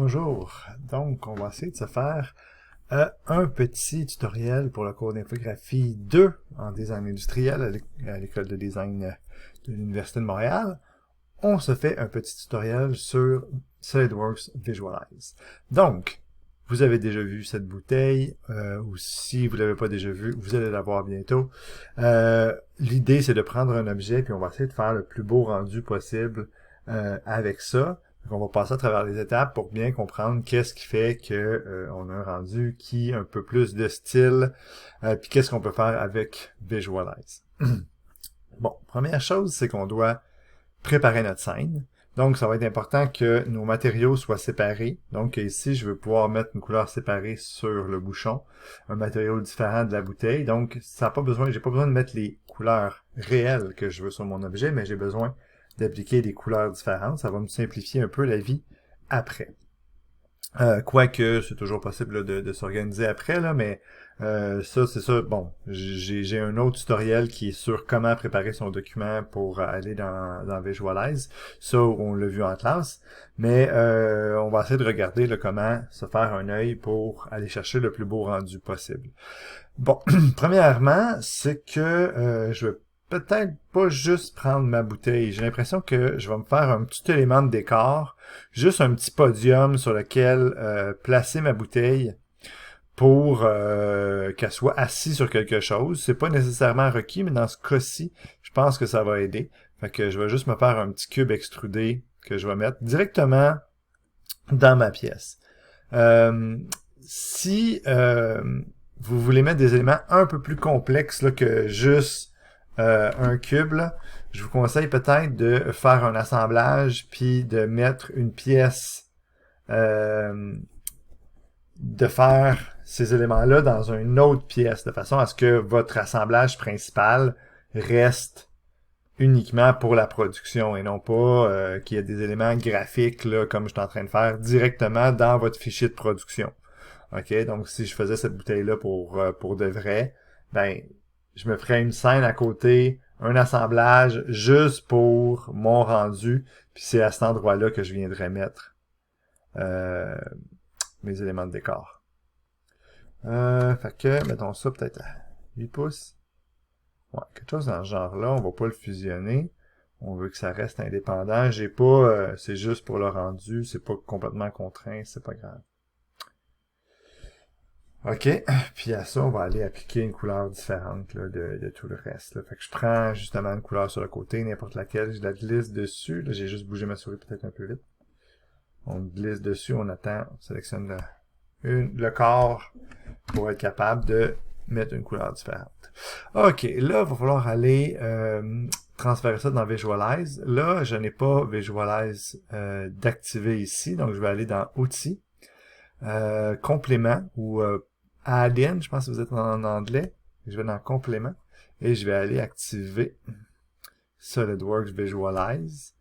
Bonjour, donc on va essayer de se faire un petit tutoriel pour le cours d'infographie 2 en design industriel à l'école de design de l'Université de Montréal. On se fait un petit tutoriel sur SolidWorks Visualize. Donc, vous avez déjà vu cette bouteille, ou si vous ne l'avez pas déjà vu, vous allez la voir bientôt. L'idée, c'est de prendre un objet, puis on va essayer de faire le plus beau rendu possible avec ça. Donc, on va passer à travers les étapes pour bien comprendre qu'est-ce qui fait que on a un rendu qui a un peu plus de style, puis qu'est-ce qu'on peut faire avec Visualize. Bon, première chose, c'est qu'on doit préparer notre scène. Donc, ça va être important que nos matériaux soient séparés. Donc, ici, je veux pouvoir mettre une couleur séparée sur le bouchon, un matériau différent de la bouteille. Donc, ça n'a pas besoin, j'ai pas besoin de mettre les couleurs réelles que je veux sur mon objet, mais j'ai besoin d'appliquer des couleurs différentes. Ça va me simplifier un peu la vie après. Quoique, c'est toujours possible là, de s'organiser après, là, mais ça, c'est ça. Bon, j'ai un autre tutoriel qui est sur comment préparer son document pour aller dans Visualize. Ça, on l'a vu en classe. Mais on va essayer de regarder là, comment se faire un œil pour aller chercher le plus beau rendu possible. Bon, premièrement, c'est que je vais peut-être pas juste prendre ma bouteille. J'ai l'impression que je vais me faire un petit élément de décor, juste un petit podium sur lequel placer ma bouteille pour qu'elle soit assise sur quelque chose. C'est pas nécessairement requis, mais dans ce cas-ci, je pense que ça va aider. Fait que je vais juste me faire un petit cube extrudé que je vais mettre directement dans ma pièce. Si vous voulez mettre des éléments un peu plus complexes là, que juste un cube, là, je vous conseille peut-être de faire un assemblage puis de mettre une pièce, de faire ces éléments-là dans une autre pièce, de façon à ce que votre assemblage principal reste uniquement pour la production et non pas qu'il y ait des éléments graphiques là, comme je suis en train de faire directement dans votre fichier de production. OK, donc si je faisais cette bouteille-là pour de vrai, ben je me ferais une scène à côté, un assemblage juste pour mon rendu, puis c'est à cet endroit-là que je viendrais mettre mes éléments de décor. Fait que, mettons ça peut-être à 8 pouces. Ouais, quelque chose dans ce genre-là, on va pas le fusionner. On veut que ça reste indépendant. J'ai pas, c'est juste pour le rendu, c'est pas complètement contraint, c'est pas grave. OK, puis à ça, on va aller appliquer une couleur différente là, de tout le reste. Là. Fait que je prends justement une couleur sur le côté, n'importe laquelle, je la glisse dessus. Là, j'ai juste bougé ma souris peut-être un peu vite. On glisse dessus, on attend, on sélectionne le corps pour être capable de mettre une couleur différente. OK, là, il va falloir aller transférer ça dans Visualize. Là, je n'ai pas Visualize d'activer ici, donc je vais aller dans Outils, Complément ou Add-in, je pense que vous êtes en anglais. Je vais dans Complément et je vais aller activer SolidWorks Visualize.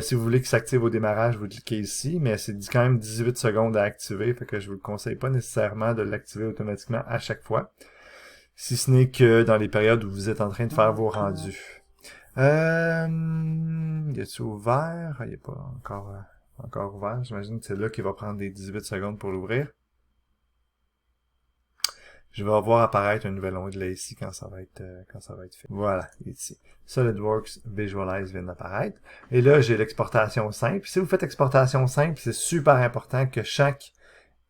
Si vous voulez qu'il s'active au démarrage, vous cliquez ici, mais c'est quand même 18 secondes à activer, fait que je vous conseille pas nécessairement de l'activer automatiquement à chaque fois, si ce n'est que dans les périodes où vous êtes en train de faire vos rendus. Il est ouvert? Il n'est pas encore ouvert. J'imagine que c'est là qu'il va prendre des 18 secondes pour l'ouvrir. Je vais voir apparaître un nouvel onglet ici quand ça va être fait. Voilà, ici. SolidWorks Visualize vient d'apparaître. Et là, j'ai l'exportation simple. Si vous faites exportation simple, c'est super important que chaque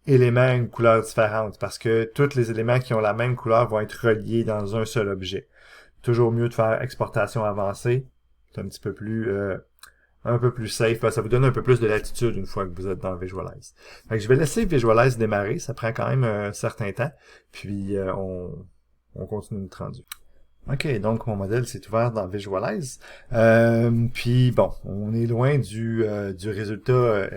élément ait une couleur différente parce que tous les éléments qui ont la même couleur vont être reliés dans un seul objet. Toujours mieux de faire exportation avancée. C'est un petit peu plus un peu plus safe, ça vous donne un peu plus de latitude une fois que vous êtes dans Visualize. Fait que je vais laisser Visualize démarrer, ça prend quand même un certain temps, puis on continue notre rendu. OK, donc mon modèle s'est ouvert dans Visualize. Puis bon, on est loin du résultat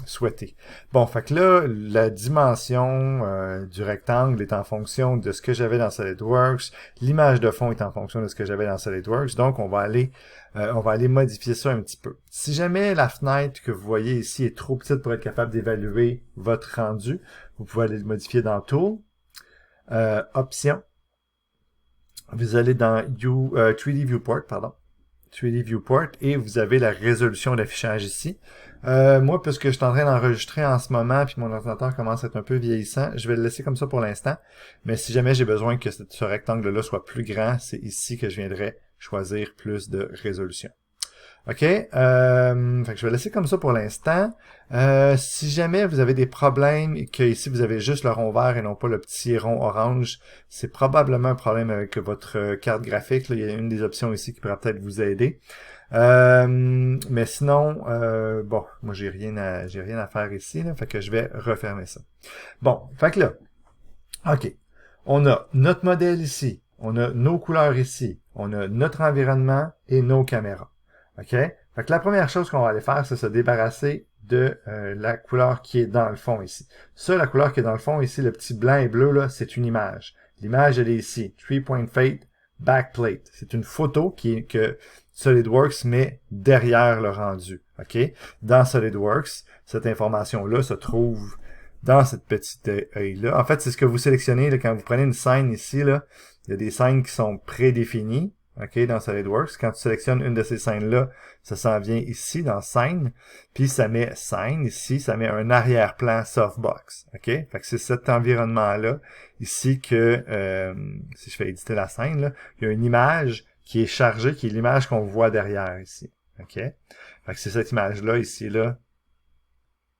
souhaité. Bon, fait que là, la dimension du rectangle est en fonction de ce que j'avais dans SolidWorks. L'image de fond est en fonction de ce que j'avais dans SolidWorks. Donc, on va aller modifier ça un petit peu. Si jamais la fenêtre que vous voyez ici est trop petite pour être capable d'évaluer votre rendu, vous pouvez aller le modifier dans Tool, Options. Vous allez dans 3D Viewport, et vous avez la résolution d'affichage ici. Moi, puisque je suis en train d'enregistrer en ce moment, puis mon ordinateur commence à être un peu vieillissant, je vais le laisser comme ça pour l'instant. Mais si jamais j'ai besoin que ce rectangle-là soit plus grand, c'est ici que je viendrai choisir plus de résolution. OK, fait que je vais laisser comme ça pour l'instant. Si jamais vous avez des problèmes et que ici vous avez juste le rond vert et non pas le petit rond orange, c'est probablement un problème avec votre carte graphique. Là. Il y a une des options ici qui pourra peut-être vous aider. Mais sinon, bon, moi j'ai rien à faire ici, là, fait que je vais refermer ça. Bon, fait que là, OK, on a notre modèle ici, on a nos couleurs ici, on a notre environnement et nos caméras. OK? Fait que la première chose qu'on va aller faire, c'est se débarrasser de la couleur qui est dans le fond ici. Ça, la couleur qui est dans le fond ici, le petit blanc et bleu, là, c'est une image. L'image, elle est ici. 3-point fade backplate. C'est une photo que SolidWorks met derrière le rendu. OK? Dans SolidWorks, cette information-là se trouve dans cette petite œil-là. En fait, c'est ce que vous sélectionnez là, quand vous prenez une scène ici. Là, il y a des scènes qui sont prédéfinies. OK, dans SolidWorks. Quand tu sélectionnes une de ces scènes-là, ça s'en vient ici, dans scène, puis ça met scène, ici, ça met un arrière-plan softbox. OK? Fait que c'est cet environnement-là, ici, que, si je fais éditer la scène, là, il y a une image qui est chargée, qui est l'image qu'on voit derrière, ici. OK? Fait que c'est cette image-là, ici, là,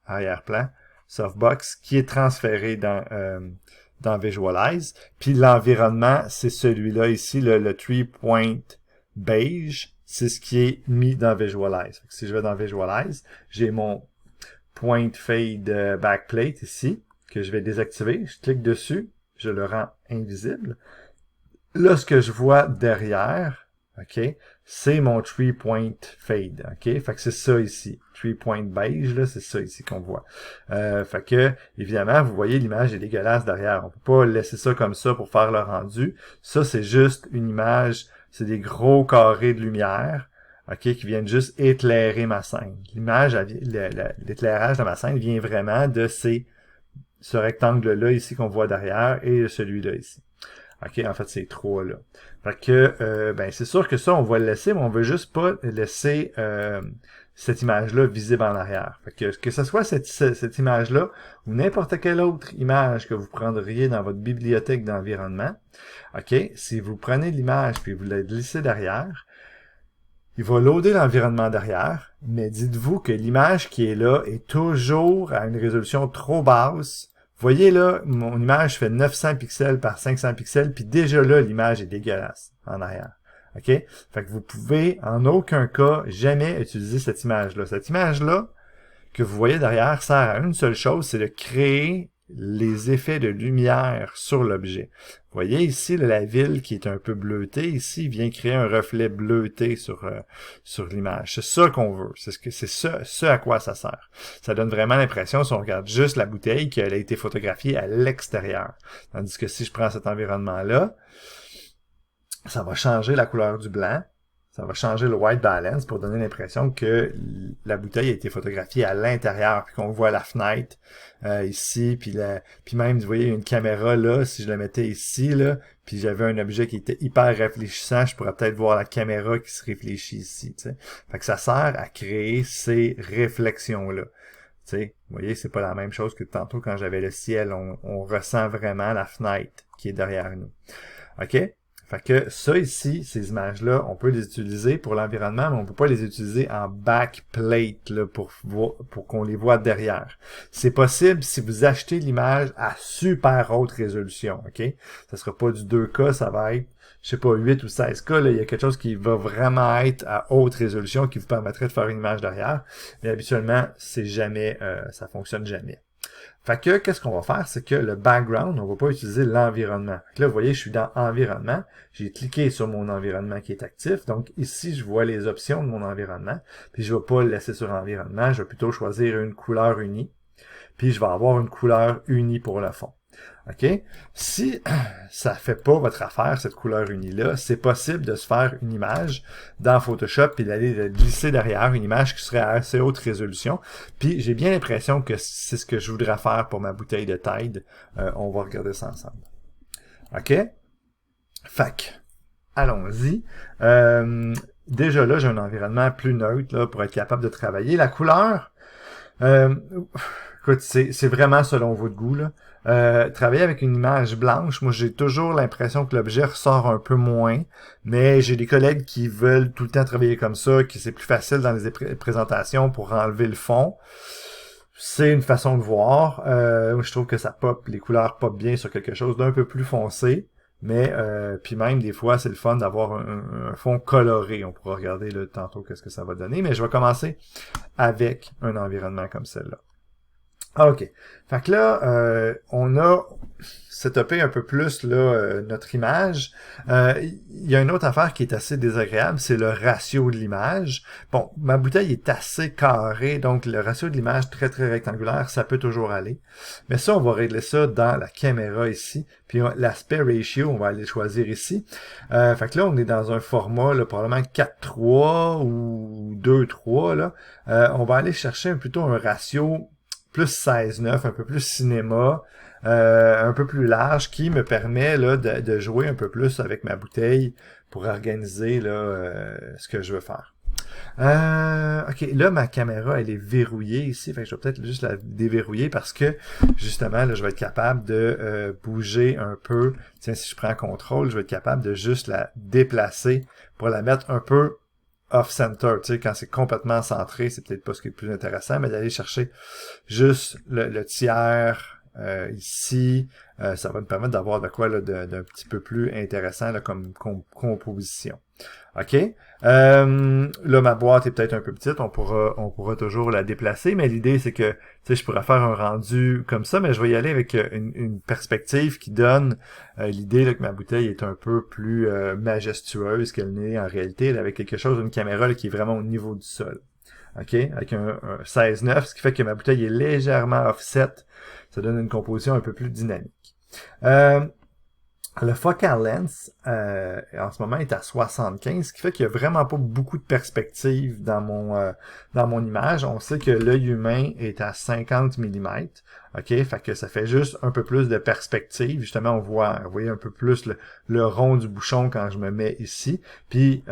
arrière-plan, softbox, qui est transférée dans Visualize. Puis l'environnement, c'est celui-là ici, le 3-point beige, c'est ce qui est mis dans Visualize. Fait que si je vais dans Visualize, j'ai mon point fade backplate ici, que je vais désactiver. Je clique dessus, je le rends invisible. Là, ce que je vois derrière, OK, c'est mon 3-point fade, OK? Fait que c'est ça ici. 3-point beige, là, c'est ça ici qu'on voit. Fait que, évidemment, vous voyez, l'image est dégueulasse derrière. On peut pas laisser ça comme ça pour faire le rendu. Ça, c'est juste une image, c'est des gros carrés de lumière, OK, qui viennent juste éclairer ma scène. L'image, l'éclairage de ma scène vient vraiment de ce rectangle-là ici qu'on voit derrière et de celui-là ici. OK, en fait, ces trois-là. Fait que, ben, c'est sûr que ça, on va le laisser, mais on veut juste pas laisser cette image-là visible en arrière. Fait que ce soit cette image-là ou n'importe quelle autre image que vous prendriez dans votre bibliothèque d'environnement, OK, si vous prenez l'image puis vous la glissez derrière, il va loader l'environnement derrière, mais dites-vous que l'image qui est là est toujours à une résolution trop basse. Vous voyez là, mon image fait 900 pixels par 500 pixels, puis déjà là, l'image est dégueulasse en arrière. OK? Fait que vous pouvez en aucun cas jamais utiliser cette image-là. Cette image-là que vous voyez derrière sert à une seule chose, c'est de créer les effets de lumière sur l'objet. Vous voyez ici la ville qui est un peu bleutée, ici vient créer un reflet bleuté sur l'image. C'est ça qu'on veut. C'est ce à quoi ça sert. Ça donne vraiment l'impression, si on regarde juste la bouteille, qu'elle a été photographiée à l'extérieur. Tandis que si je prends cet environnement-là, ça va changer la couleur du blanc. Ça va changer le white balance pour donner l'impression que la bouteille a été photographiée à l'intérieur, puis qu'on voit la fenêtre ici, puis même, vous voyez, une caméra là, si je la mettais ici, là, puis j'avais un objet qui était hyper réfléchissant, je pourrais peut-être voir la caméra qui se réfléchit ici, tu sais. Fait que ça sert à créer ces réflexions-là. Tu sais, vous voyez, c'est pas la même chose que tantôt quand j'avais le ciel, on ressent vraiment la fenêtre qui est derrière nous. OK? Fait que ça ici, ces images-là, on peut les utiliser pour l'environnement, mais on peut pas les utiliser en backplate là, pour qu'on les voit derrière. C'est possible si vous achetez l'image à super haute résolution, OK? Ça sera pas du 2K, ça va être, je sais pas, 8 ou 16K, là, il y a quelque chose qui va vraiment être à haute résolution qui vous permettrait de faire une image derrière, mais habituellement, c'est jamais, ça fonctionne jamais. Fait que, qu'est-ce qu'on va faire, c'est que le background, on va pas utiliser l'environnement. Là, vous voyez, je suis dans environnement. J'ai cliqué sur mon environnement qui est actif. Donc, ici, je vois les options de mon environnement. Puis, je vais pas le laisser sur environnement. Je vais plutôt choisir une couleur unie. Puis, je vais avoir une couleur unie pour le fond. OK? Si ça fait pas votre affaire, cette couleur unie-là, c'est possible de se faire une image dans Photoshop et d'aller glisser derrière une image qui serait à assez haute résolution. Puis j'ai bien l'impression que c'est ce que je voudrais faire pour ma bouteille de Tide. On va regarder ça ensemble. OK? Fac. Allons-y. Déjà là, j'ai un environnement plus neutre là, pour être capable de travailler. La couleur, Euh, Écoute, c'est vraiment selon votre goût, là. Travailler avec une image blanche, moi j'ai toujours l'impression que l'objet ressort un peu moins, mais j'ai des collègues qui veulent tout le temps travailler comme ça, que c'est plus facile dans les présentations pour enlever le fond. C'est une façon de voir. Je trouve que ça pop, les couleurs pop bien sur quelque chose d'un peu plus foncé. Mais puis même des fois, c'est le fun d'avoir un fond coloré. On pourra regarder là, tantôt qu'est-ce que ça va donner. Mais je vais commencer avec un environnement comme celle-là. OK. Fait que là, on a setupé un peu plus là, notre image. Il y a une autre affaire qui est assez désagréable, c'est le ratio de l'image. Bon, ma bouteille est assez carrée, donc le ratio de l'image très très rectangulaire, ça peut toujours aller. Mais ça, on va régler ça dans la caméra ici. Puis l'aspect ratio, on va aller choisir ici. Fait que là, on est dans un format là, probablement 4:3 ou 2:3. Là. On va aller chercher plutôt un ratio plus 16:9, un peu plus cinéma, un peu plus large, qui me permet là, de jouer un peu plus avec ma bouteille pour organiser là, ce que je veux faire. OK, là, ma caméra, elle est verrouillée ici. Fait que je vais peut-être juste la déverrouiller parce que, justement, là, je vais être capable de bouger un peu. Tiens, si je prends contrôle, je vais être capable de juste la déplacer pour la mettre un peu off-center. Tu sais, quand c'est complètement centré, c'est peut-être pas ce qui est le plus intéressant, mais d'aller chercher juste le tiers ici, ça va me permettre d'avoir de quoi là, d'un petit peu plus intéressant là, comme composition. OK? Là, ma boîte est peut-être un peu petite, on pourra toujours la déplacer, mais l'idée, c'est que, tu sais, je pourrais faire un rendu comme ça, mais je vais y aller avec une perspective qui donne l'idée là, que ma bouteille est un peu plus majestueuse qu'elle n'est en réalité, là, avec quelque chose, une caméra là, qui est vraiment au niveau du sol. OK? Avec un 16:9, ce qui fait que ma bouteille est légèrement offset. Ça donne une composition un peu plus dynamique. Le focal length, en ce moment, est à 75, ce qui fait qu'il n'y a vraiment pas beaucoup de perspective dans mon image. On sait que l'œil humain est à 50 mm. OK? Fait que ça fait juste un peu plus de perspective. Justement, vous voyez un peu plus le rond du bouchon quand je me mets ici. Puis,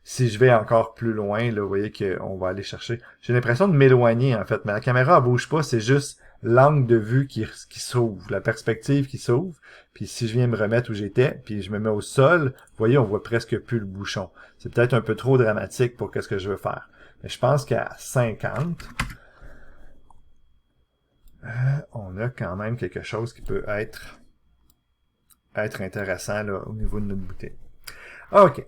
si je vais encore plus loin, là, vous voyez qu'on va aller chercher. J'ai l'impression de m'éloigner, en fait, mais la caméra, elle bouge pas, c'est juste l'angle de vue qui s'ouvre, la perspective qui s'ouvre. Puis si je viens me remettre où j'étais, puis je me mets au sol, vous voyez, on voit presque plus le bouchon. C'est peut-être un peu trop dramatique pour ce que je veux faire. Mais je pense qu'à 50, on a quand même quelque chose qui peut être intéressant là, au niveau de notre bouteille. OK.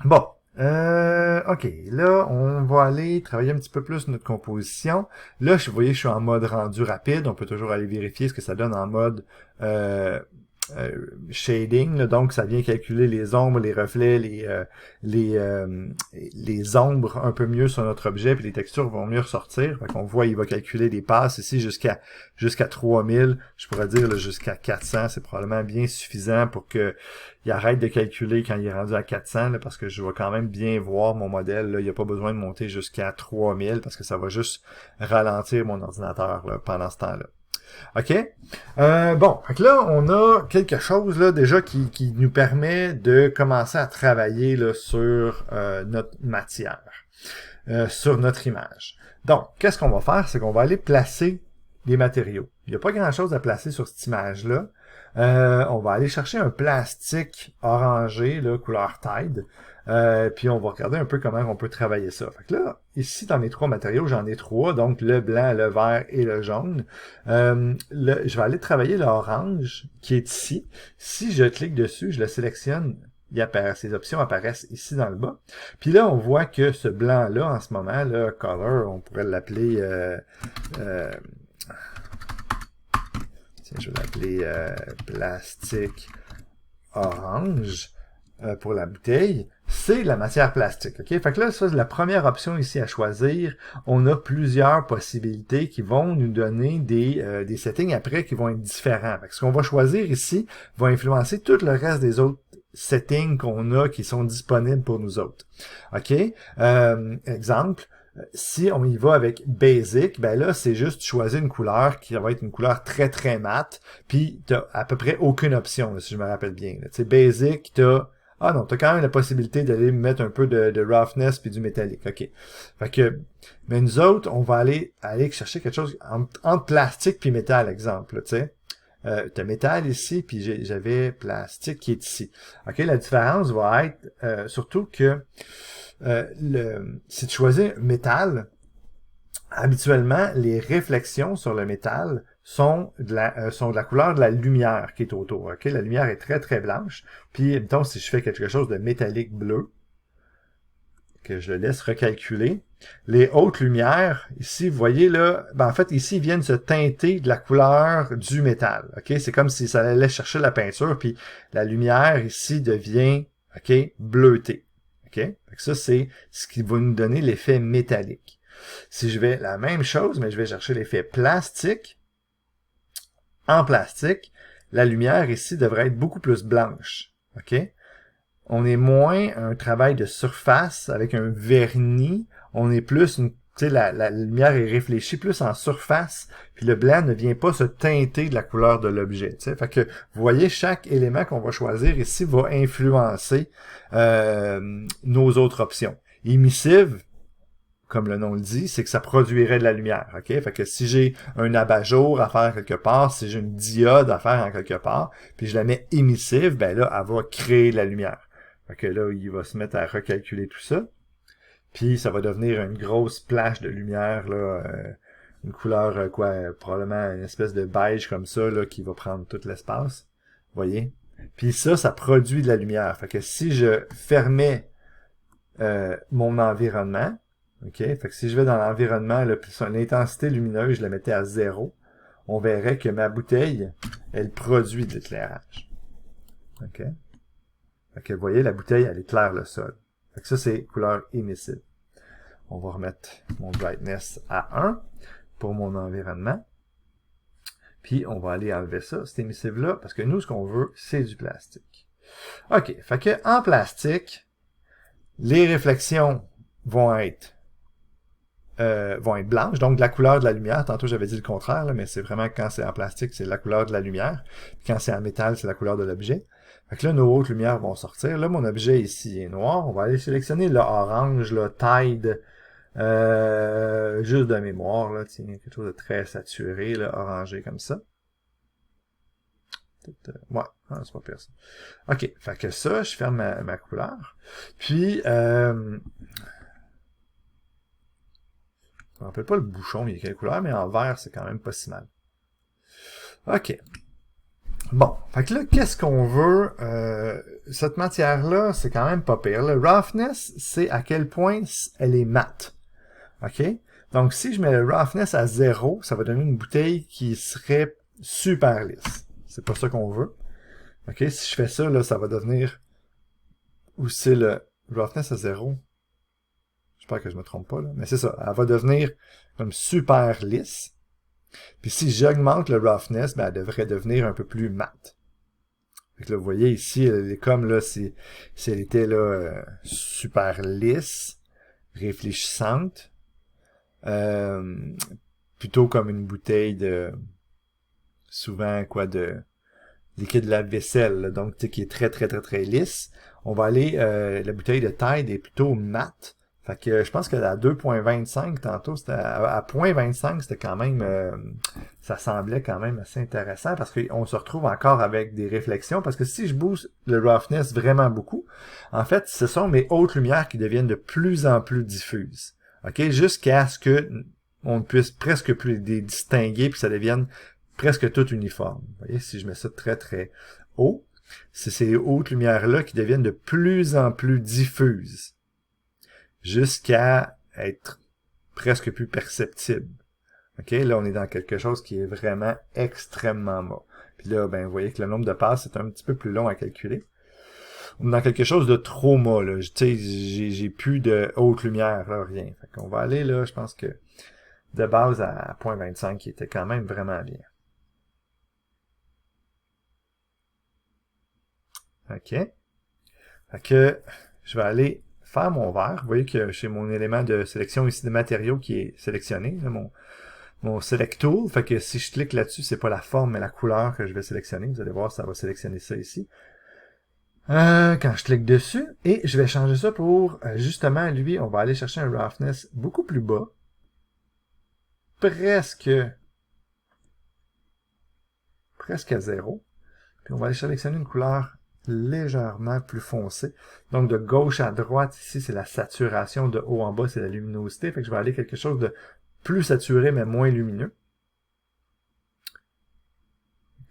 Bon. OK, là, on va aller travailler un petit peu plus notre composition. Là, vous voyez, je suis en mode rendu rapide. On peut toujours aller vérifier ce que ça donne en mode shading. Là. Donc, ça vient calculer les ombres, les reflets, les ombres un peu mieux sur notre objet, puis les textures vont mieux ressortir. Fait qu'on voit, il va calculer des passes ici jusqu'à 3000. Je pourrais dire là, jusqu'à 400. C'est probablement bien suffisant pour que il arrête de calculer quand il est rendu à 400, là, parce que je vais quand même bien voir mon modèle. Là. Il n'y a pas besoin de monter jusqu'à 3000 parce que ça va juste ralentir mon ordinateur là, pendant ce temps-là. OK? Bon, fait que là, on a quelque chose là déjà qui nous permet de commencer à travailler là, sur notre matière, sur notre image. Donc, qu'est-ce qu'on va faire? C'est qu'on va aller placer des matériaux. Il n'y a pas grand-chose à placer sur cette image-là. On va aller chercher un plastique orangé, là, couleur Tide. Puis on va regarder un peu comment on peut travailler ça. Fait que là, ici, dans mes trois matériaux, j'en ai trois, donc le blanc, le vert et le jaune. Je vais aller travailler l'orange qui est ici. Si je clique dessus, je le sélectionne, ces options apparaissent ici dans le bas. Puis là, on voit que ce blanc-là, en ce moment, là, color, on pourrait l'appeler... je vais l'appeler plastique orange pour la bouteille, c'est la matière plastique. OK? Fait que là, ça, c'est la première option ici à choisir. On a plusieurs possibilités qui vont nous donner des settings après qui vont être différents. Fait que ce qu'on va choisir ici va influencer tout le reste des autres settings qu'on a qui sont disponibles pour nous autres. OK? Exemple, si on y va avec Basic, ben là, c'est juste choisir une couleur qui va être une couleur très très mate, puis t'as à peu près aucune option, là, si je me rappelle bien. Tu sais, Basic, t'as Ah non, tu as quand même la possibilité d'aller mettre un peu de roughness puis du métallique. OK. Fait que, mais nous autres, on va aller chercher quelque chose entre plastique puis métal, exemple, tu sais. Tu as métal ici, puis j'avais plastique qui est ici. OK, la différence va être surtout que si tu choisis métal, habituellement, les réflexions sur le métal sont de la couleur de la lumière qui est autour. Okay? La lumière est très, très blanche. Puis, mettons, si je fais quelque chose de métallique bleu, que je laisse recalculer, les hautes lumières, ici, vous voyez là, ben en fait, ici, ils viennent se teinter de la couleur du métal. Okay? C'est comme si ça allait chercher la peinture, puis la lumière, ici, devient bleutée. Okay? Ça, c'est ce qui va nous donner l'effet métallique. Si je vais la même chose, mais je vais chercher l'effet plastique, en plastique, la lumière ici devrait être beaucoup plus blanche. OK? On est moins un travail de surface avec un vernis. On est plus tu sais, la lumière est réfléchie plus en surface, puis le blanc ne vient pas se teinter de la couleur de l'objet. Tu sais. Fait que vous voyez, chaque élément qu'on va choisir ici va influencer nos autres options. Émissive, comme le nom le dit, c'est que ça produirait de la lumière. OK? Fait que si j'ai un abat-jour à faire quelque part, si j'ai une diode à faire en quelque part, puis je la mets émissive, ben là, elle va créer de la lumière. Fait que là, il va se mettre à recalculer tout ça. Puis ça va devenir une grosse plage de lumière, là, une couleur, probablement une espèce de beige comme ça, là, qui va prendre tout l'espace. Vous voyez? Puis ça produit de la lumière. Fait que si je fermais mon environnement, OK? Fait que si je vais dans l'environnement, l'intensité lumineuse, je la mettais à 0, on verrait que ma bouteille, elle produit de l'éclairage. OK? Fait que vous voyez, la bouteille, elle éclaire le sol. Fait que ça, c'est couleur émissive. On va remettre mon brightness à 1 pour mon environnement. Puis, on va aller enlever ça, cette émissive-là, parce que nous, ce qu'on veut, c'est du plastique. OK. Fait que en plastique, les réflexions vont être blanches, donc de la couleur de la lumière. Tantôt, j'avais dit le contraire, là, mais c'est vraiment quand c'est en plastique, c'est la couleur de la lumière. Puis quand c'est en métal, c'est la couleur de l'objet. Fait que là, nos hautes lumières vont sortir. Là, mon objet ici est noir. On va aller sélectionner le orange, le Tide, juste de mémoire, là, tiens, quelque chose de très saturé, là, orangé comme ça. Ouais, c'est pas pire ça. OK, fait que ça, je ferme ma couleur. Puis, je me rappelle pas le bouchon, il y a quelle couleur, mais en vert, c'est quand même pas si mal. OK. Bon, fait que là, qu'est-ce qu'on veut? Cette matière-là, c'est quand même pas pire. Le roughness, c'est à quel point elle est mate. OK? Donc, si je mets le roughness à 0, ça va donner une bouteille qui serait super lisse. C'est pas ça qu'on veut. OK? Si je fais ça, là, ça va devenir... Ou c'est le roughness à 0? J'espère que je me trompe pas, là. Mais c'est ça. Elle va devenir comme super lisse. Puis si j'augmente le roughness, ben, elle devrait devenir un peu plus mate. Fait que là, vous voyez ici, elle est comme là, si elle était là super lisse, réfléchissante, plutôt comme une bouteille de souvent de liquide lave-vaisselle, là, donc qui est très très très très lisse. On va aller, la bouteille de Tide est plutôt mate. Fait que je pense que à 2.25 tantôt, c'était à 0.25, c'était quand même ça semblait quand même assez intéressant parce qu'on se retrouve encore avec des réflexions parce que si je booste le roughness vraiment beaucoup, en fait, ce sont mes hautes lumières qui deviennent de plus en plus diffuses. OK, jusqu'à ce que on ne puisse presque plus les distinguer puis ça devienne presque tout uniforme. Vous voyez, si je mets ça très très haut, c'est ces hautes lumières-là qui deviennent de plus en plus diffuses jusqu'à être presque plus perceptible. OK? Là, on est dans quelque chose qui est vraiment extrêmement bas. Puis là, ben, vous voyez que le nombre de passes est un petit peu plus long à calculer. On est dans quelque chose de trop bas, là. Tu sais, j'ai plus de haute lumière, là, rien. Fait qu'on va aller, là, je pense que de base à 0.25, qui était quand même vraiment bien. OK? Fait que je vais aller faire mon vert. Vous voyez que j'ai mon élément de sélection ici de matériaux qui est sélectionné, là, mon Select Tool. Fait que si je clique là-dessus, c'est pas la forme, mais la couleur que je vais sélectionner. Vous allez voir, ça va sélectionner ça ici. Quand je clique dessus, et je vais changer ça pour, justement, lui, on va aller chercher un roughness beaucoup plus bas. Presque à 0. Puis on va aller sélectionner une couleur légèrement plus foncée. Donc de gauche à droite, ici, c'est la saturation. De haut en bas, c'est la luminosité. Fait que je vais aller quelque chose de plus saturé, mais moins lumineux.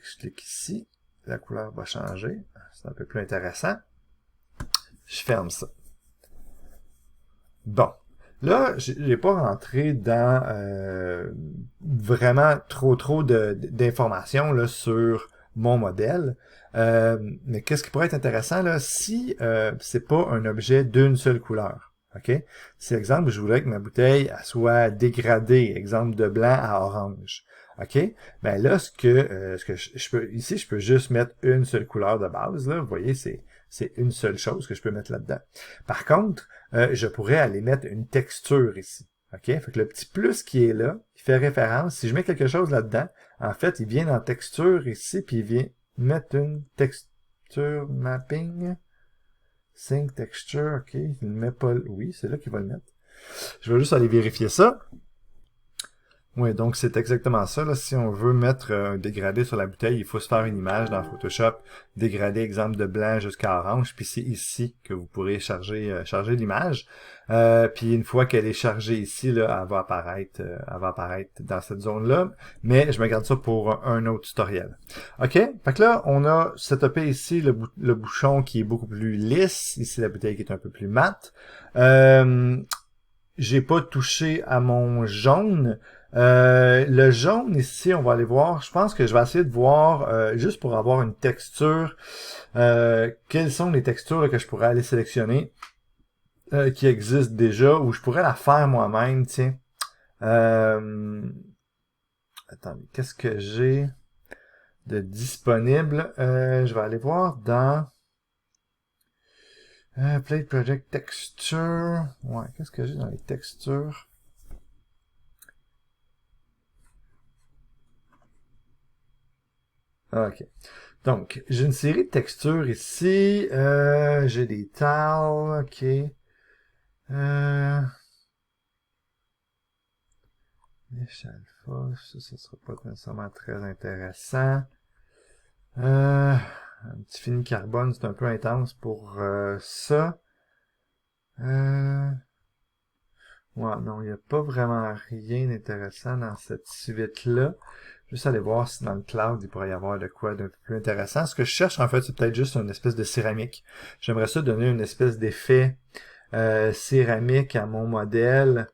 Je clique ici. La couleur va changer. C'est un peu plus intéressant. Je ferme ça. Bon. Là, j'ai pas rentré dans vraiment trop d'informations là sur mon modèle. Mais qu'est-ce qui pourrait être intéressant là, si c'est pas un objet d'une seule couleur. OK? Si, exemple, je voudrais que ma bouteille elle soit dégradée, exemple de blanc à orange. OK? Ben là, ce que je peux, ici, je peux juste mettre une seule couleur de base. Là. Vous voyez, c'est une seule chose que je peux mettre là-dedans. Par contre, je pourrais aller mettre une texture ici. OK? Fait que le petit plus qui est là, il fait référence. Si je mets quelque chose là-dedans, en fait, il vient dans texture ici, puis il vient mettre une texture mapping. Sync texture, OK. Il ne met pas... Oui, c'est là qu'il va le mettre. Je vais juste aller vérifier ça. Oui, donc c'est exactement ça. Là. Si on veut mettre un dégradé sur la bouteille, il faut se faire une image dans Photoshop, dégradé exemple de blanc jusqu'à orange, puis c'est ici que vous pourrez charger l'image. Puis une fois qu'elle est chargée ici, là, elle va apparaître dans cette zone-là. Mais je me garde ça pour un autre tutoriel. OK? Fait que là, on a setupé ici le bouchon qui est beaucoup plus lisse. Ici, la bouteille qui est un peu plus mate. J'ai pas touché à mon jaune. Le jaune ici, on va aller voir. Je pense que je vais essayer de voir, juste pour avoir une texture, quelles sont les textures là, que je pourrais aller sélectionner qui existent déjà, ou je pourrais la faire moi-même, tiens. Attendez, qu'est-ce que j'ai de disponible? Je vais aller voir dans Plate Project Texture. Ouais, qu'est-ce que j'ai dans les textures? OK. Donc, j'ai une série de textures ici. J'ai des tiles. OK. Mesh alpha. Ça sera pas nécessairement très intéressant. Un petit fini carbone, c'est un peu intense pour ça. Ouais, non, il n'y a pas vraiment rien d'intéressant dans cette suite-là. Juste aller voir si dans le cloud, il pourrait y avoir de quoi d'un peu plus intéressant. Ce que je cherche, en fait, c'est peut-être juste une espèce de céramique. J'aimerais ça donner une espèce d'effet céramique à mon modèle.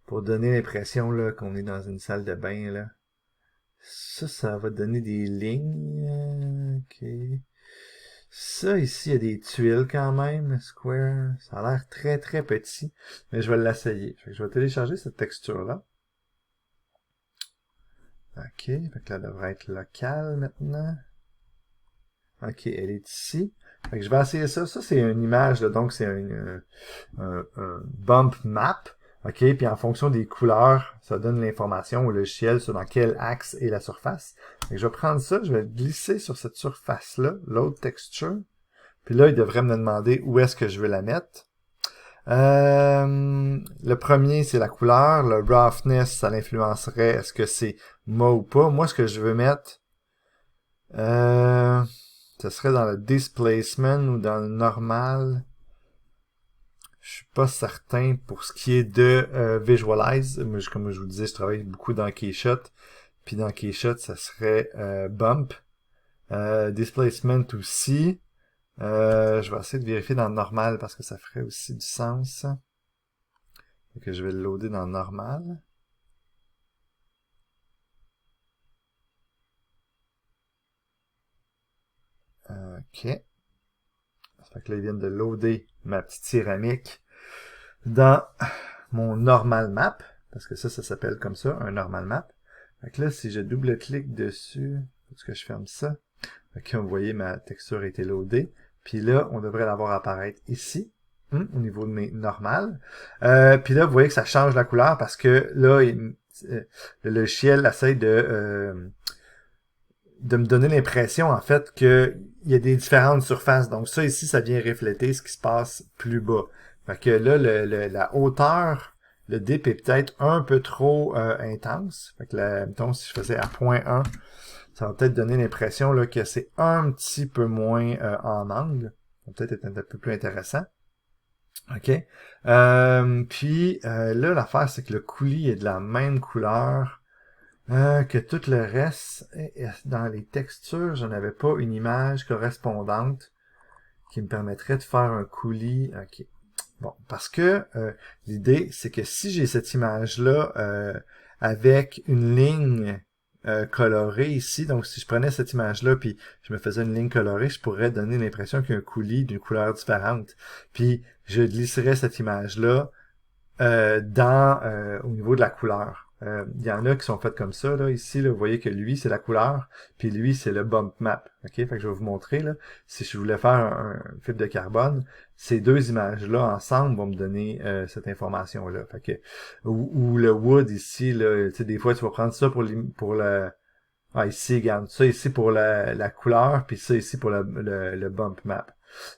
Pour donner l'impression là qu'on est dans une salle de bain. Là. Ça va donner des lignes. OK. Ça, ici, il y a des tuiles quand même, Square. Ça a l'air très petit, mais je vais l'essayer. Je vais télécharger cette texture-là. OK, fait que là, elle devrait être locale maintenant. OK, elle est ici. Fait que je vais essayer ça. Ça, c'est une image, là, donc c'est un bump map. OK, puis en fonction des couleurs, ça donne l'information au logiciel sur dans quel axe est la surface. Fait que je vais prendre ça, je vais glisser sur cette surface-là, l'autre texture. Puis là, il devrait me demander où est-ce que je veux la mettre. Le premier, c'est la couleur. Le roughness, ça l'influencerait. Est-ce que c'est mat ou pas? Moi, ce que je veux mettre, ce serait dans le displacement ou dans le normal. Je suis pas certain pour ce qui est de Visualize. Comme je vous disais, je travaille beaucoup dans Keyshot. Puis dans Keyshot, ça serait Bump. Displacement aussi. Je vais essayer de vérifier dans le normal parce que ça ferait aussi du sens. Donc je vais le loader dans le normal. OK. Ça fait que là, ils viennent de loader ma petite céramique dans mon normal map. Parce que ça s'appelle comme ça, un normal map. Fait que là, si je double-clique dessus, est-ce que je ferme ça? Fait que vous voyez, ma texture a été loadée. Puis là, on devrait la voir apparaître ici, au niveau de mes normales. Puis là, vous voyez que ça change la couleur parce que là, le logiciel essaie de me donner l'impression, en fait, qu'il y a des différentes surfaces. Donc ça, ici, ça vient refléter ce qui se passe plus bas. Fait que là, la hauteur, le dip est peut-être un peu trop intense. Fait que là, mettons, si je faisais à 0.1, ça va peut-être donner l'impression là, que c'est un petit peu moins en angle. Ça va peut-être être un peu plus intéressant. OK. Puis là, l'affaire, c'est que le coulis est de la même couleur que tout le reste. Dans les textures, je n'avais pas une image correspondante qui me permettrait de faire un coulis. OK. Bon, parce que l'idée, c'est que si j'ai cette image-là avec une ligne colorée ici, donc si je prenais cette image-là puis je me faisais une ligne colorée, je pourrais donner l'impression qu'il y a un coulis d'une couleur différente. Puis je glisserais cette image-là au niveau de la couleur. Il y en a qui sont faites comme ça, là. Ici, là, vous voyez que lui, c'est la couleur, puis lui, c'est le bump map. OK? Fait que je vais vous montrer, là. Si je voulais faire un fibre de carbone, ces deux images-là ensemble vont me donner cette information-là. Fait que, ou le wood ici, là, tu sais, des fois, tu vas prendre ça pour le ici, regarde, ça ici pour la couleur, puis ça ici pour le bump map.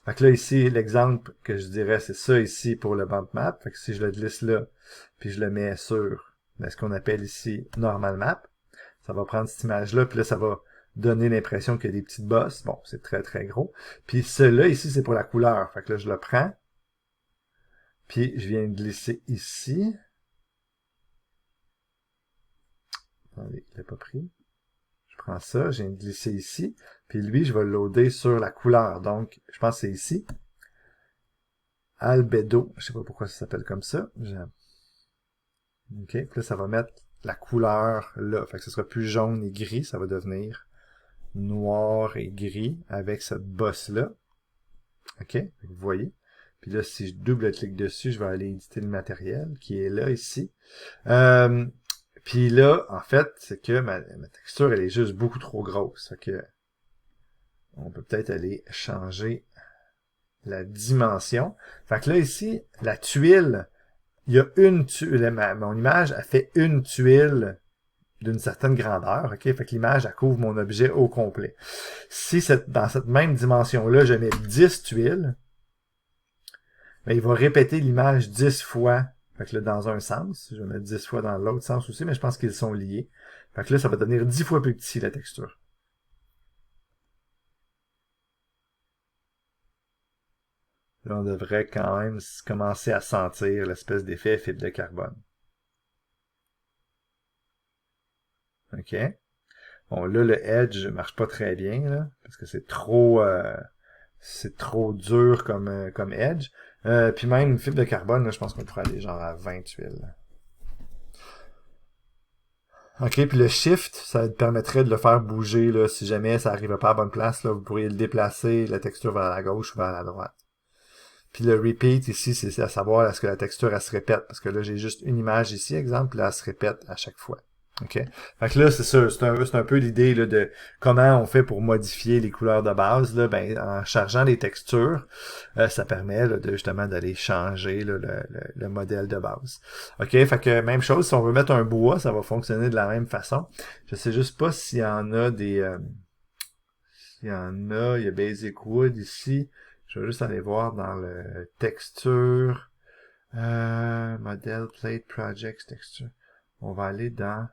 Fait que là, ici, l'exemple que je dirais, c'est ça ici pour le bump map. Fait que si je le glisse là, puis je le mets sur ce qu'on appelle ici normal map, ça va prendre cette image-là, puis là, ça va donner l'impression qu'il y a des petites bosses. Bon, c'est très, très gros. Puis celui-là, ici, c'est pour la couleur. Fait que là, je le prends, puis je viens glisser ici. Attendez, je l'ai pas pris. Je prends ça, je viens de glisser ici, puis lui, je vais le loader sur la couleur. Donc, je pense que c'est ici. Albedo, je sais pas pourquoi ça s'appelle comme ça. OK, puis là, ça va mettre la couleur là. Fait que ce sera plus jaune et gris, ça va devenir noir et gris avec cette bosse-là. OK, vous voyez. Puis là, si je double-clique dessus, je vais aller éditer le matériel qui est là, ici. Puis là, en fait, c'est que ma texture, elle est juste beaucoup trop grosse. Fait que on peut peut-être aller changer la dimension. Fait que là, ici, la tuile, il y a une tuile. Mon image a fait une tuile d'une certaine grandeur. OK? Fait que l'image, elle couvre mon objet au complet. Si dans cette même dimension-là, je mets 10 tuiles, ben, il va répéter l'image 10 fois. Fait que là, dans un sens, je vais mettre 10 fois dans l'autre sens aussi, mais je pense qu'ils sont liés. Fait que là, ça va devenir 10 fois plus petit, la texture. Là, on devrait quand même commencer à sentir l'espèce d'effet fibre de carbone. OK? Bon, là, le edge marche pas très bien, là, parce que c'est trop dur comme edge. Puis même une fibre de carbone, là, je pense qu'on pourrait aller genre à 20 tuiles. OK, puis le shift, ça permettrait de le faire bouger, là, si jamais ça arrivait pas à la bonne place, là, vous pourriez le déplacer, la texture vers la gauche ou vers la droite. Puis le repeat ici, c'est à savoir est-ce que la texture, elle se répète, parce que là, j'ai juste une image ici, exemple, puis là, elle se répète à chaque fois. OK? Fait que là, c'est ça, c'est un peu l'idée là, de comment on fait pour modifier les couleurs de base. Là, ben, en chargeant les textures, ça permet là, justement d'aller changer là, le modèle de base. OK? Fait que même chose, si on veut mettre un bois, ça va fonctionner de la même façon. Je sais juste pas s'il y en a s'il y en a, il y a Basic Wood ici. Je vais juste aller voir dans le texture. Model Plate Projects Texture. On va aller dans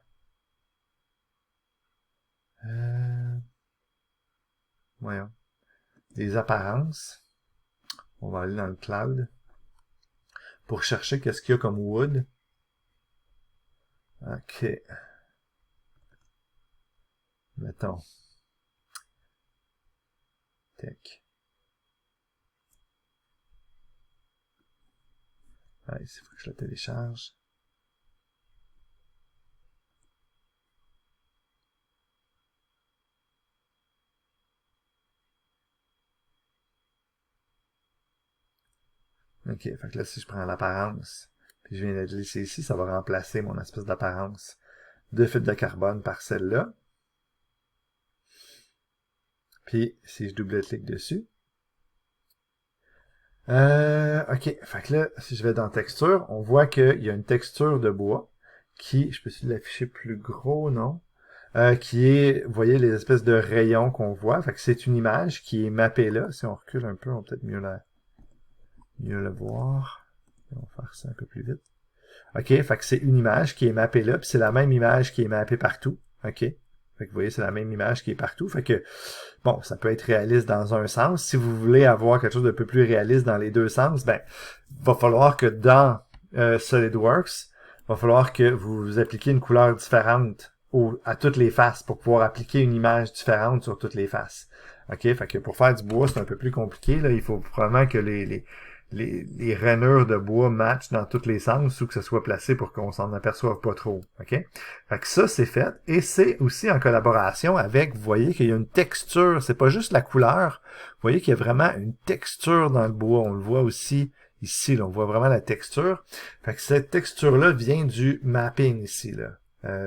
voyons. Les apparences. On va aller dans le cloud. Pour chercher qu'est-ce qu'il y a comme wood. OK. Mettons. Tech. Ah, il faut que je le télécharge. OK, fait que là, si je prends l'apparence, puis je viens de glisser ici, ça va remplacer mon espèce d'apparence de fibre de carbone par celle-là. Puis, si je double-clique dessus. OK, fait que là, si je vais dans texture, on voit qu'il y a une texture de bois qui, je peux l'afficher plus gros, non? qui est, vous voyez, les espèces de rayons qu'on voit. Fait que c'est une image qui est mappée là. Si on recule un peu, on va peut-être mieux le voir. On va faire ça un peu plus vite. OK, fait que c'est une image qui est mappée là, puis c'est la même image qui est mappée partout. OK? Fait que vous voyez, c'est la même image qui est partout. Fait que, bon, ça peut être réaliste dans un sens. Si vous voulez avoir quelque chose de peu plus réaliste dans les deux sens, ben, va falloir que dans SolidWorks, va falloir que vous appliquiez une couleur différente à toutes les faces pour pouvoir appliquer une image différente sur toutes les faces. OK? Fait que pour faire du bois, c'est un peu plus compliqué. Là. Il faut probablement que les rainures de bois matchent dans tous les sens ou que ce soit placé pour qu'on s'en aperçoive pas trop. OK? Fait que ça, c'est fait. Et c'est aussi en collaboration avec, vous voyez qu'il y a une texture. C'est pas juste la couleur. Vous voyez qu'il y a vraiment une texture dans le bois. On le voit aussi ici. Là, on voit vraiment la texture. Fait que cette texture-là vient du mapping ici. Là.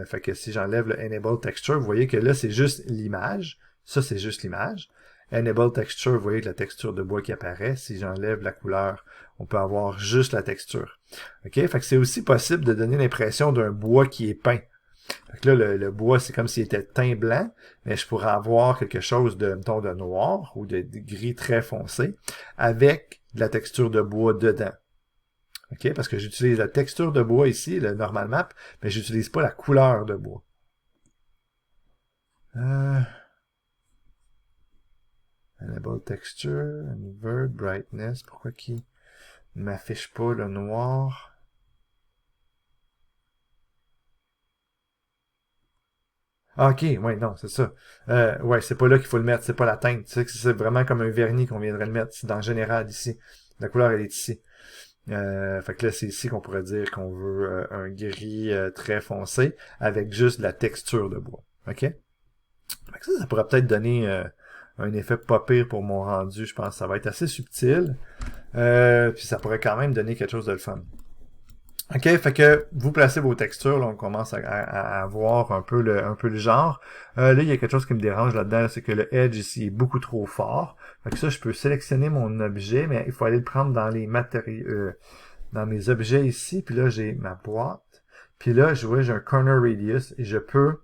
Fait que si j'enlève le Enable Texture, vous voyez que là, c'est juste l'image. Ça, c'est juste l'image. Enable Texture, vous voyez que la texture de bois qui apparaît. Si j'enlève la couleur, on peut avoir juste la texture. OK? Fait que c'est aussi possible de donner l'impression d'un bois qui est peint. Fait que là, le bois, c'est comme s'il était teint blanc, mais je pourrais avoir quelque chose de, mettons, de noir ou de gris très foncé avec de la texture de bois dedans. OK? Parce que j'utilise la texture de bois ici, le normal map, mais j'utilise pas la couleur de bois. Enable Texture, Invert, Brightness, pourquoi qu'il ne m'affiche pas le noir? Ah, ok, ouais, non, c'est ça. Ouais, c'est pas là qu'il faut le mettre, c'est pas la teinte. C'est vraiment comme un vernis qu'on viendrait le mettre. C'est dans Général ici. La couleur, elle est ici. Fait que là, c'est ici qu'on pourrait dire qu'on veut un gris très foncé avec juste de la texture de bois. OK? Fait que ça pourrait peut-être donner un effet pas pire pour mon rendu. Je pense que ça va être assez subtil. Puis ça pourrait quand même donner quelque chose de le fun. OK, fait que vous placez vos textures, là, on commence à voir un peu le genre. Là, il y a quelque chose qui me dérange là-dedans, c'est que le edge ici est beaucoup trop fort. Fait que ça, je peux sélectionner mon objet, mais il faut aller le prendre dans les matériaux, dans mes objets ici. Puis là, j'ai ma boîte. Puis là, je vois, j'ai un corner radius et je peux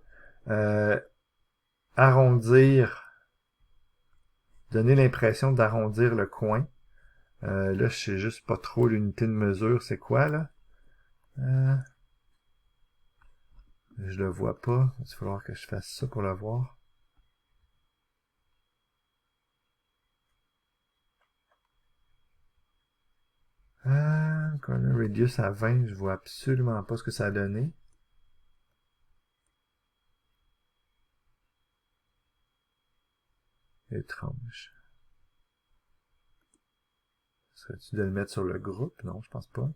arrondir, donner l'impression d'arrondir le coin. Là, je sais juste pas trop l'unité de mesure, c'est quoi là? Je le vois pas. Il va falloir que je fasse ça pour le voir. Corner Radius à 20, je vois absolument pas ce que ça a donné. Étrange. Serait-tu de le mettre sur le groupe? Non, je pense pas.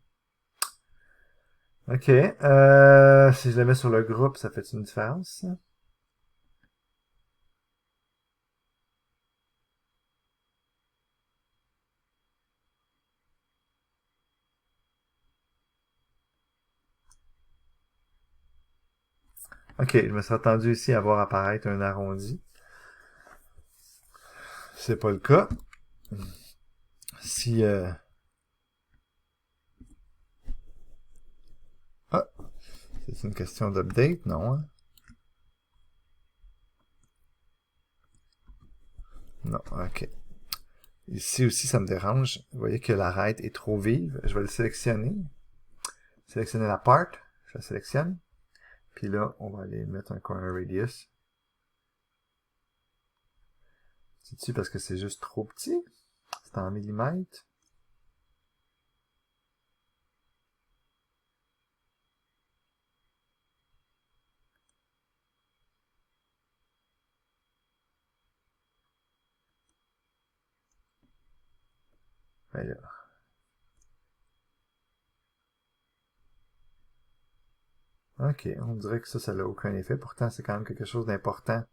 Ok. Si je le mets sur le groupe, ça fait une différence? Ok, je me serais attendu ici à voir apparaître un arrondi. C'est pas le cas. Si... Ah, c'est une question d'update, non? Hein? Non, ok. Ici aussi, ça me dérange. Vous voyez que l'arête est trop vive. Je vais le sélectionner. Sélectionner la part. Je la sélectionne. Puis là, on va aller mettre un corner radius. C'est-tu parce que c'est juste trop petit? C'est en millimètres. Ben là. Ok, on dirait que ça n'a aucun effet. Pourtant, c'est quand même quelque chose d'important.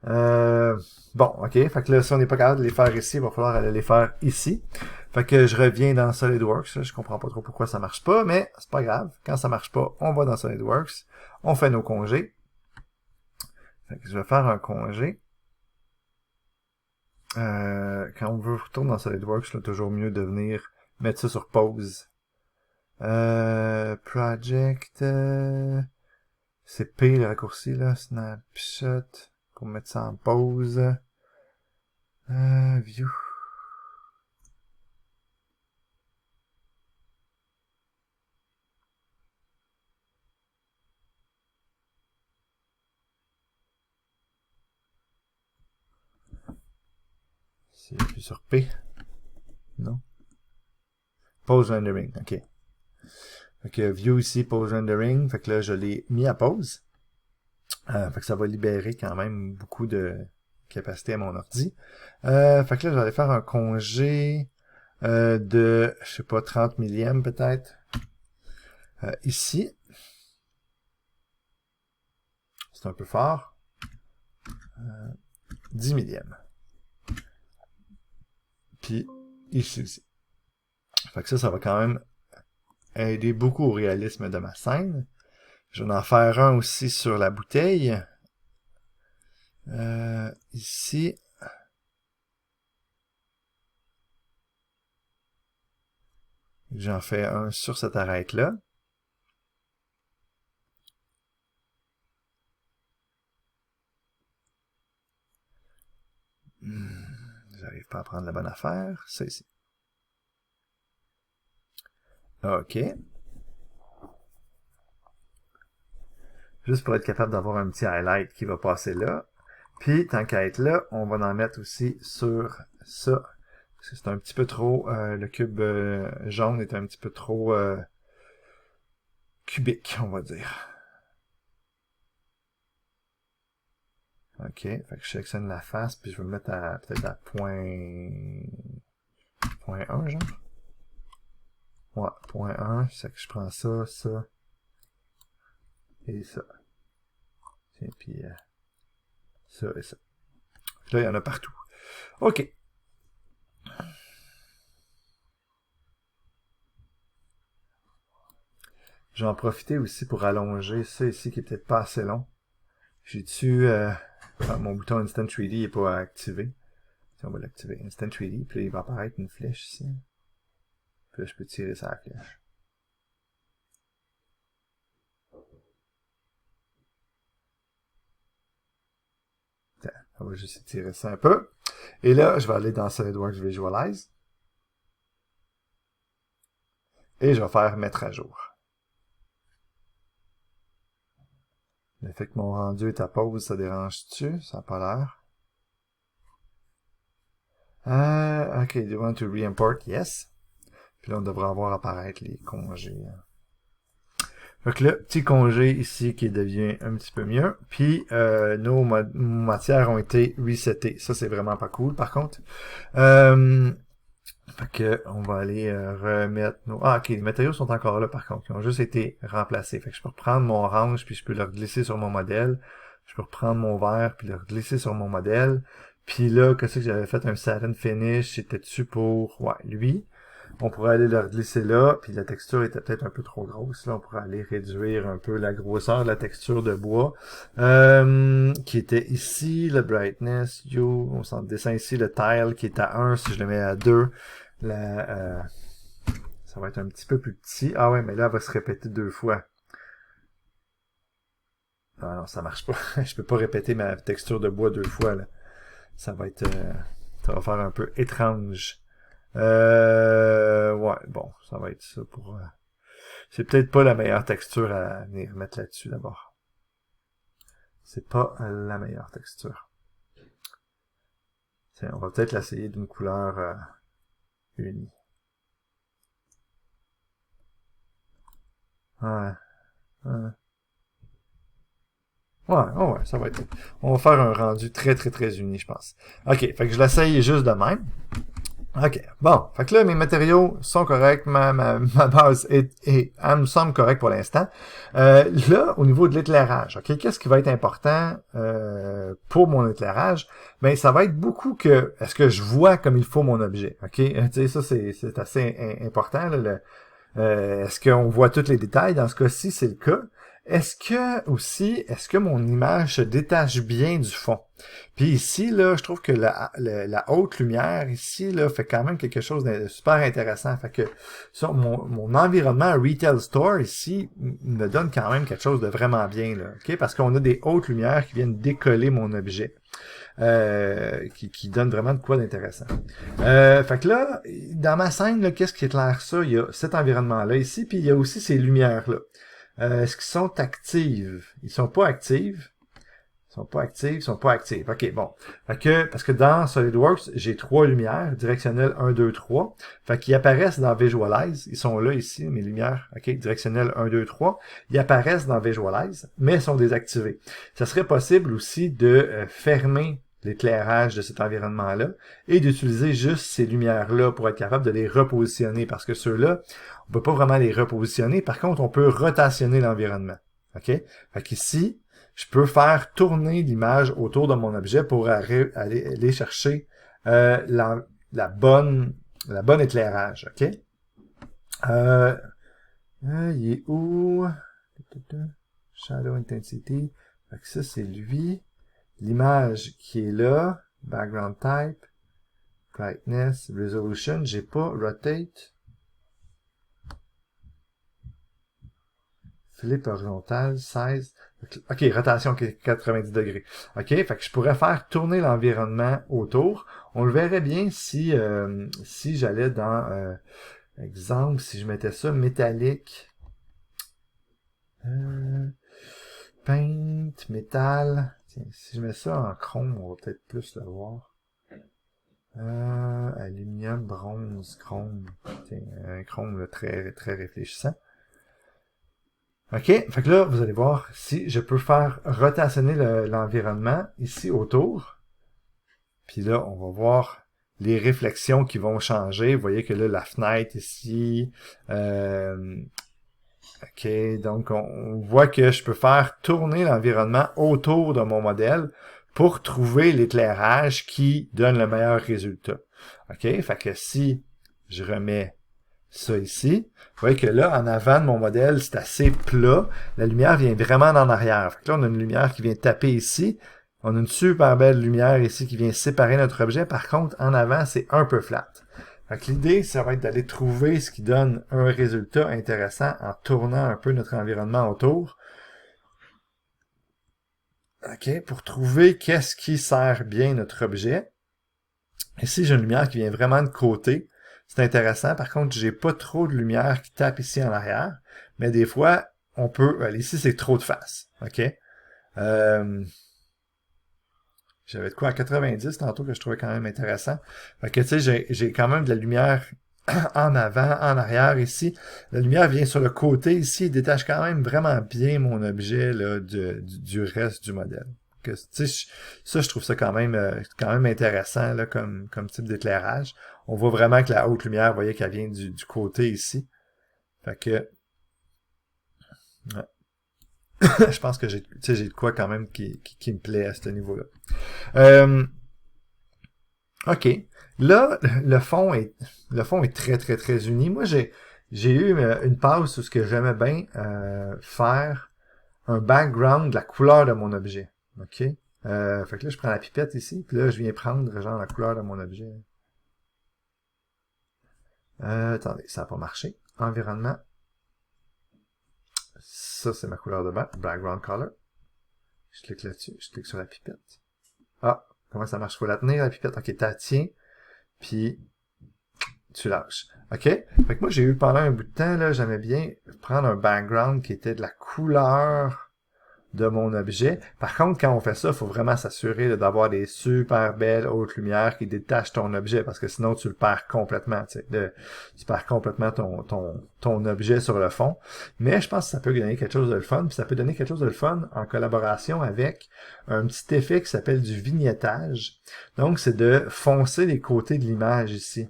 Bon, ok. Fait que là, si on n'est pas capable de les faire ici, il va falloir aller les faire ici. Fait que je reviens dans SolidWorks. Je comprends pas trop pourquoi ça marche pas, mais c'est pas grave. Quand ça marche pas, on va dans SolidWorks. On fait nos congés. Fait que je vais faire un congé. Quand on veut retourner dans SolidWorks, c'est toujours mieux de venir mettre ça sur pause. Project... C'est P le raccourci là, snapshot, pour mettre ça en pause. View. C'est plus sur P. Non. Pause rendering, ok. Fait que view ici, pause rendering. Fait que là, je l'ai mis à pause. Fait que ça va libérer quand même beaucoup de capacité à mon ordi. Fait que là, j'allais faire un congé de, je sais pas, 30 millièmes peut-être. Ici. C'est un peu fort. 10 millièmes. Puis ici aussi. Fait que ça va quand même aider beaucoup au réalisme de ma scène. Je vais en faire un aussi sur la bouteille. Ici. J'en fais un sur cette arête-là. J'arrive pas à prendre la bonne affaire. Ça ici. OK. Juste pour être capable d'avoir un petit highlight qui va passer là. Puis, tant qu'à être là, on va en mettre aussi sur ça. Parce que c'est un petit peu trop... le cube jaune est un petit peu trop cubique, on va dire. OK. Fait que je sélectionne la face, puis je vais me mettre à peut-être à point 1, genre. Ouais, point 1. C'est que je prends ça, ça. Et ça. Et puis ça et ça. Là, il y en a partout. OK. Je vais en profiter aussi pour allonger ça ici qui est peut-être pas assez long. J'ai dessus mon bouton Instant 3D n'est pas activé. Si on va l'activer, Instant 3D, puis là, il va apparaître une flèche ici. Puis là, je peux tirer sur la flèche. Tiens, on va juste étirer ça un peu. Et là, je vais aller dans SolidWorks Visualize. Et je vais faire mettre à jour. Le fait que mon rendu est à pause, ça dérange-tu? Ça n'a pas l'air. OK, do you want to re-import? Yes. Puis là, on devrait avoir apparaître les congés. Donc le petit congé ici qui devient un petit peu mieux. Puis nos matières ont été resettées. Ça, c'est vraiment pas cool, par contre. Fait que on va aller remettre nos... Ah, ok, les matériaux sont encore là, par contre. Ils ont juste été remplacés. Fait que je peux reprendre mon orange, puis je peux le glisser sur mon modèle. Je peux reprendre mon vert, puis le glisser sur mon modèle. Puis là, qu'est-ce que j'avais fait? Un satin finish. C'était dessus pour... Ouais, lui. On pourrait aller le glisser là, puis la texture était peut-être un peu trop grosse. Là, on pourrait aller réduire un peu la grosseur de la texture de bois. Qui était ici, le brightness, on s'en descend ici, le tile qui est à 1, si je le mets à 2, ça va être un petit peu plus petit. Ah ouais, mais là, elle va se répéter 2 fois. Ah non, ça marche pas. Je peux pas répéter ma texture de bois 2 fois, là. Ça va être, ça va faire un peu étrange. Ouais, bon, ça va être ça pour... c'est peut-être pas la meilleure texture à venir mettre là-dessus d'abord. C'est pas la meilleure texture. Tiens, on va peut-être l'essayer d'une couleur unie. Ouais. Ouais, ça va être... On va faire un rendu très, très, très uni, je pense. OK, fait que je l'essaye juste de même. OK, bon, fait que là, mes matériaux sont corrects, ma base elle me semble correcte pour l'instant. Là, au niveau de l'éclairage, OK, qu'est-ce qui va être important pour mon éclairage? Ben, ça va être beaucoup est-ce que je vois comme il faut mon objet, OK? Tu sais, ça, c'est assez important, là, est-ce qu'on voit tous les détails? Dans ce cas-ci, c'est le cas. Est-ce que mon image se détache bien du fond? Puis ici, là, je trouve que la haute lumière, ici, là, fait quand même quelque chose de super intéressant. Fait que mon environnement retail store, ici, me donne quand même quelque chose de vraiment bien, là, OK? Parce qu'on a des hautes lumières qui viennent décoller mon objet. Qui donne vraiment de quoi d'intéressant. Fait que là, dans ma scène, là, qu'est-ce qui éclaire ça? Il y a cet environnement-là ici, puis il y a aussi ces lumières-là. Est-ce qu'ils sont actives? Ils sont pas actives. Ils sont pas actives, ils sont pas actives. OK, bon. Fait que, parce que dans SolidWorks, j'ai 3 lumières, directionnelles 1, 2, 3. Fait qu'ils apparaissent dans Visualize. Ils sont là, ici, mes lumières. OK, directionnelles 1, 2, 3. Ils apparaissent dans Visualize, mais sont désactivés. Ça serait possible aussi de fermer l'éclairage de cet environnement-là et d'utiliser juste ces lumières-là pour être capable de les repositionner parce que ceux-là, on peut pas vraiment les repositionner. Par contre, on peut rotationner l'environnement. OK? Fait qu'ici, je peux faire tourner l'image autour de mon objet pour aller chercher la bonne éclairage. OK? Il est où? Shadow Intensity. Fait que ça, c'est lui. L'image qui est là, background type, brightness, resolution, j'ai pas rotate, flip horizontal, size, ok, rotation 90 degrés. Ok, fait que je pourrais faire tourner l'environnement autour. On le verrait bien si j'allais dans, exemple, si je mettais ça métallique, paint, métal. Tiens, si je mets ça en chrome, on va peut-être plus le voir. Aluminium, bronze, chrome. Tiens, un chrome là, très, très réfléchissant. OK, fait que là, vous allez voir si je peux faire rotationner l'environnement ici autour. Puis là, on va voir les réflexions qui vont changer. Vous voyez que là, la fenêtre ici. OK, donc on voit que je peux faire tourner l'environnement autour de mon modèle pour trouver l'éclairage qui donne le meilleur résultat. OK, fait que si je remets ça ici, vous voyez que là, en avant de mon modèle, c'est assez plat. La lumière vient vraiment en arrière. Fait que là, on a une lumière qui vient taper ici. On a une super belle lumière ici qui vient séparer notre objet. Par contre, en avant, c'est un peu flat. Fait que l'idée, ça va être d'aller trouver ce qui donne un résultat intéressant en tournant un peu notre environnement autour. OK, pour trouver qu'est-ce qui sert bien notre objet. Ici, j'ai une lumière qui vient vraiment de côté. C'est intéressant. Par contre, j'ai pas trop de lumière qui tape ici en arrière. Mais des fois, on peut... ici, c'est trop de face. OK? J'avais de quoi à 90 tantôt que je trouvais quand même intéressant. Fait que, tu sais, j'ai quand même de la lumière en avant, en arrière ici. La lumière vient sur le côté ici et détache quand même vraiment bien mon objet là, du reste du modèle. Que, ça, je trouve ça quand même intéressant là, comme type d'éclairage. On voit vraiment que la haute lumière, vous voyez qu'elle vient du côté ici. Fait que ouais. Je pense que j'ai de quoi quand même qui me plaît à ce niveau-là. OK. Là, le fond est très, très, très uni. Moi, j'ai eu une pause où ce que j'aimais bien faire un background de la couleur de mon objet. OK? Fait que là, je prends la pipette ici, puis là, je viens prendre genre la couleur de mon objet. Attendez, ça n'a pas marché. Environnement. Ça, c'est ma couleur de background color. Je clique là-dessus, je clique sur la pipette. Ah, comment ça marche? Faut la tenir, la pipette. OK, t'as tiens, puis tu lâches. OK? Fait que moi, j'ai eu pendant un bout de temps, là, j'aimais bien prendre un background qui était de la couleur de mon objet. Par contre, quand on fait ça, il faut vraiment s'assurer d'avoir des super belles hautes lumières qui détachent ton objet, parce que sinon, tu le perds complètement. Tu perds complètement ton objet sur le fond. Mais je pense que ça peut donner quelque chose de le fun, puis ça peut donner quelque chose de le fun en collaboration avec un petit effet qui s'appelle du vignettage. Donc, c'est de foncer les côtés de l'image ici.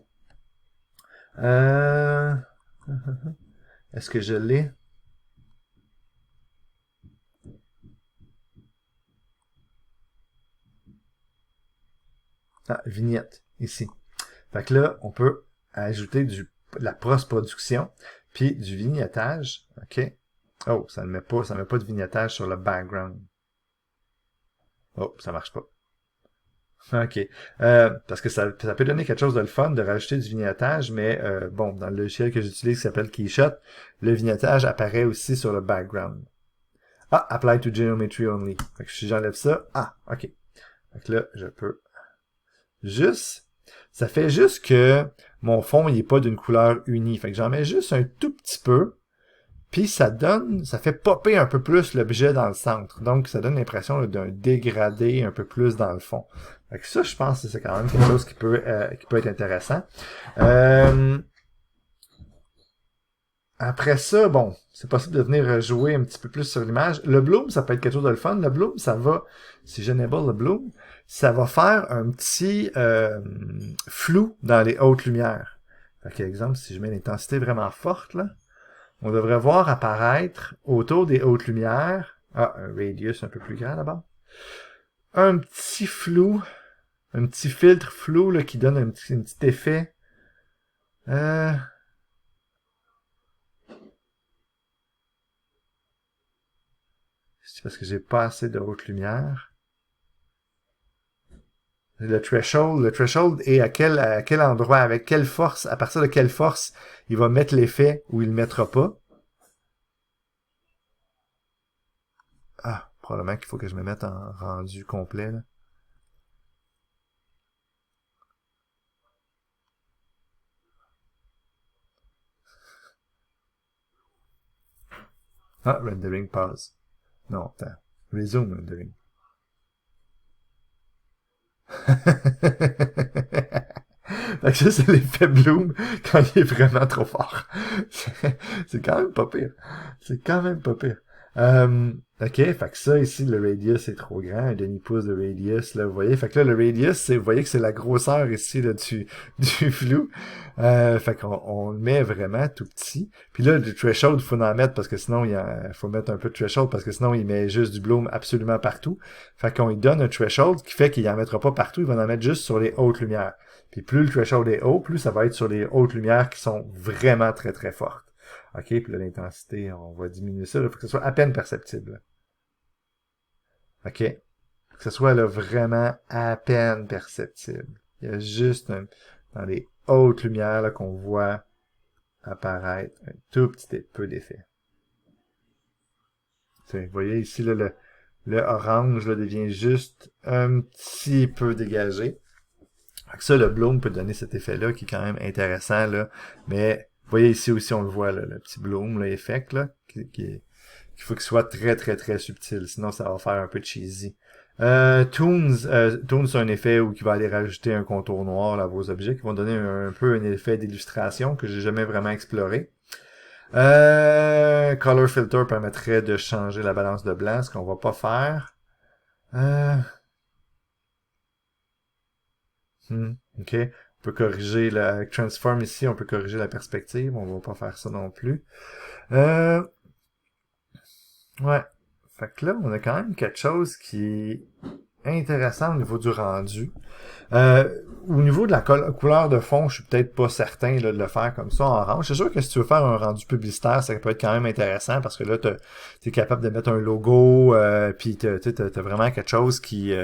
Est-ce que je l'ai? Ah, vignette, ici. Fait que là, on peut ajouter de la post-production, puis du vignettage, OK? Oh, ça met pas de vignettage sur le background. Oh, ça marche pas. OK. Parce que ça peut donner quelque chose de le fun de rajouter du vignettage, mais bon, dans le logiciel que j'utilise qui s'appelle Keyshot, le vignettage apparaît aussi sur le background. Ah, apply to geometry only. Fait que si j'enlève ça, ah, OK. Fait que là, je peux juste, ça fait juste que mon fond, il est pas d'une couleur unie. Fait que j'en mets juste un tout petit peu, puis ça fait popper un peu plus l'objet dans le centre. Donc, ça donne l'impression d'un dégradé un peu plus dans le fond. Fait que ça, je pense que c'est quand même quelque chose qui peut être intéressant. Après ça, bon, c'est possible de venir jouer un petit peu plus sur l'image. Le bloom, ça peut être quelque chose de le fun. Le bloom, ça va, si j'enable le bloom, ça va faire un petit flou dans les hautes lumières. Fait que, exemple, si je mets l'intensité vraiment forte, là, on devrait voir apparaître autour des hautes lumières, un radius un peu plus grand là-bas, un petit flou, un petit filtre flou là, qui donne un petit effet. C'est parce que j'ai pas assez de haute lumière. Le threshold est à quel endroit, avec quelle force, à partir de quelle force il va mettre l'effet ou il le mettra pas. Ah, probablement qu'il faut que je me mette en rendu complet, là. Ah, rendering pause. Non, attends. Resume rendering. Fait que ça, c'est l'effet Bloom quand il est vraiment trop fort. C'est quand même pas pire. C'est quand même pas pire. OK, fait que ça, ici, le radius est trop grand, un demi-pouce de radius, là, vous voyez. Fait que là, le radius, vous voyez que c'est la grosseur ici, là, du flou. Fait qu'on le met vraiment tout petit. Puis là, du threshold, il faut en mettre parce que sinon, faut mettre un peu de threshold parce que sinon, il met juste du bloom absolument partout. Fait qu'on lui donne un threshold qui fait qu'il en mettra pas partout, il va en mettre juste sur les hautes lumières. Puis plus le threshold est haut, plus ça va être sur les hautes lumières qui sont vraiment très très fortes. OK, puis là, l'intensité, on va diminuer ça. Il faut que ce soit à peine perceptible. OK? Que ce soit là, vraiment à peine perceptible. Il y a juste dans les hautes lumières là, qu'on voit apparaître un tout petit peu d'effet. Vous voyez ici, là, le orange là, devient juste un petit peu dégagé. Ça, le bloom peut donner cet effet-là qui est quand même intéressant, là. Mais vous voyez ici aussi, on le voit, là, le petit bloom, l'effet, là, qu'il faut qu'il soit très, très, très subtil. Sinon, ça va faire un peu cheesy. Toons, c'est un effet où il va aller rajouter un contour noir là, à vos objets, qui vont donner un peu un effet d'illustration que j'ai jamais vraiment exploré. Color Filter permettrait de changer la balance de blanc, ce qu'on va pas faire. OK. On peut corriger avec Transform ici, on peut corriger la perspective. On va pas faire ça non plus. Ouais. Fait que là, on a quand même quelque chose qui est intéressant au niveau du rendu. Au niveau de la couleur de fond, je suis peut-être pas certain là, de le faire comme ça en orange. C'est sûr que si tu veux faire un rendu publicitaire, ça peut être quand même intéressant parce que là, t'es capable de mettre un logo, puis t'as vraiment quelque chose qui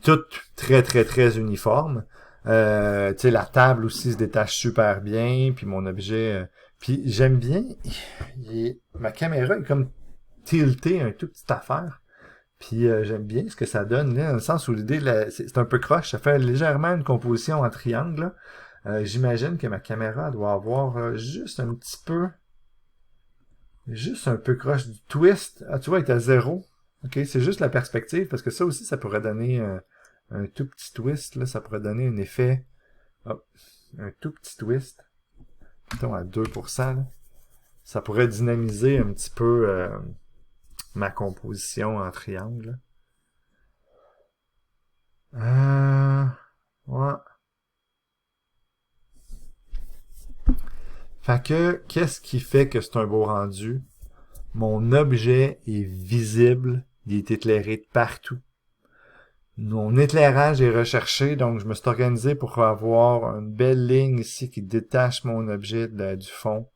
tout très très très uniforme. La table aussi se détache super bien, puis mon objet, puis j'aime bien, ma caméra est comme tiltée un tout petite affaire. Puis j'aime bien ce que ça donne, là, dans le sens où l'idée, c'est un peu croche, ça fait légèrement une composition en triangle. J'imagine que ma caméra doit avoir juste un peu croche du twist. Ah, tu vois, elle est à 0. OK, c'est juste la perspective, parce que ça aussi, ça pourrait donner un tout petit twist, là, ça pourrait donner un effet, hop, un tout petit twist, mettons à 2%, là. Ça pourrait dynamiser un petit peu ma composition en triangle. Ouais. Fait que, qu'est-ce qui fait que c'est un beau rendu? Mon objet est visible, il est éclairé de partout. Mon éclairage est recherché, donc je me suis organisé pour avoir une belle ligne ici qui détache mon objet du fond,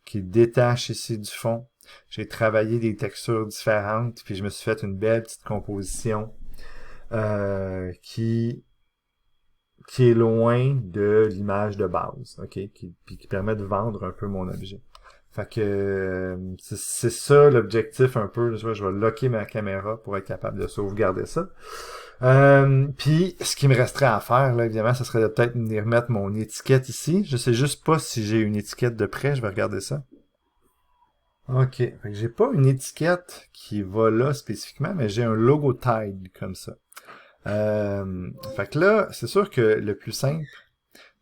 qui détache ici du fond. J'ai travaillé des textures différentes, puis je me suis fait une belle petite composition qui est loin de l'image de base, ok, puis qui permet de vendre un peu mon objet. Fait que c'est ça l'objectif un peu. Je vais locker ma caméra pour être capable de sauvegarder ça. Puis ce qui me resterait à faire, là, évidemment, ce serait de peut-être venir mettre mon étiquette ici. Je sais juste pas si j'ai une étiquette de près. Je vais regarder ça. Ok, fait que j'ai pas une étiquette qui va là spécifiquement, mais j'ai un logo Tide comme ça. Fait que là, c'est sûr que le plus simple,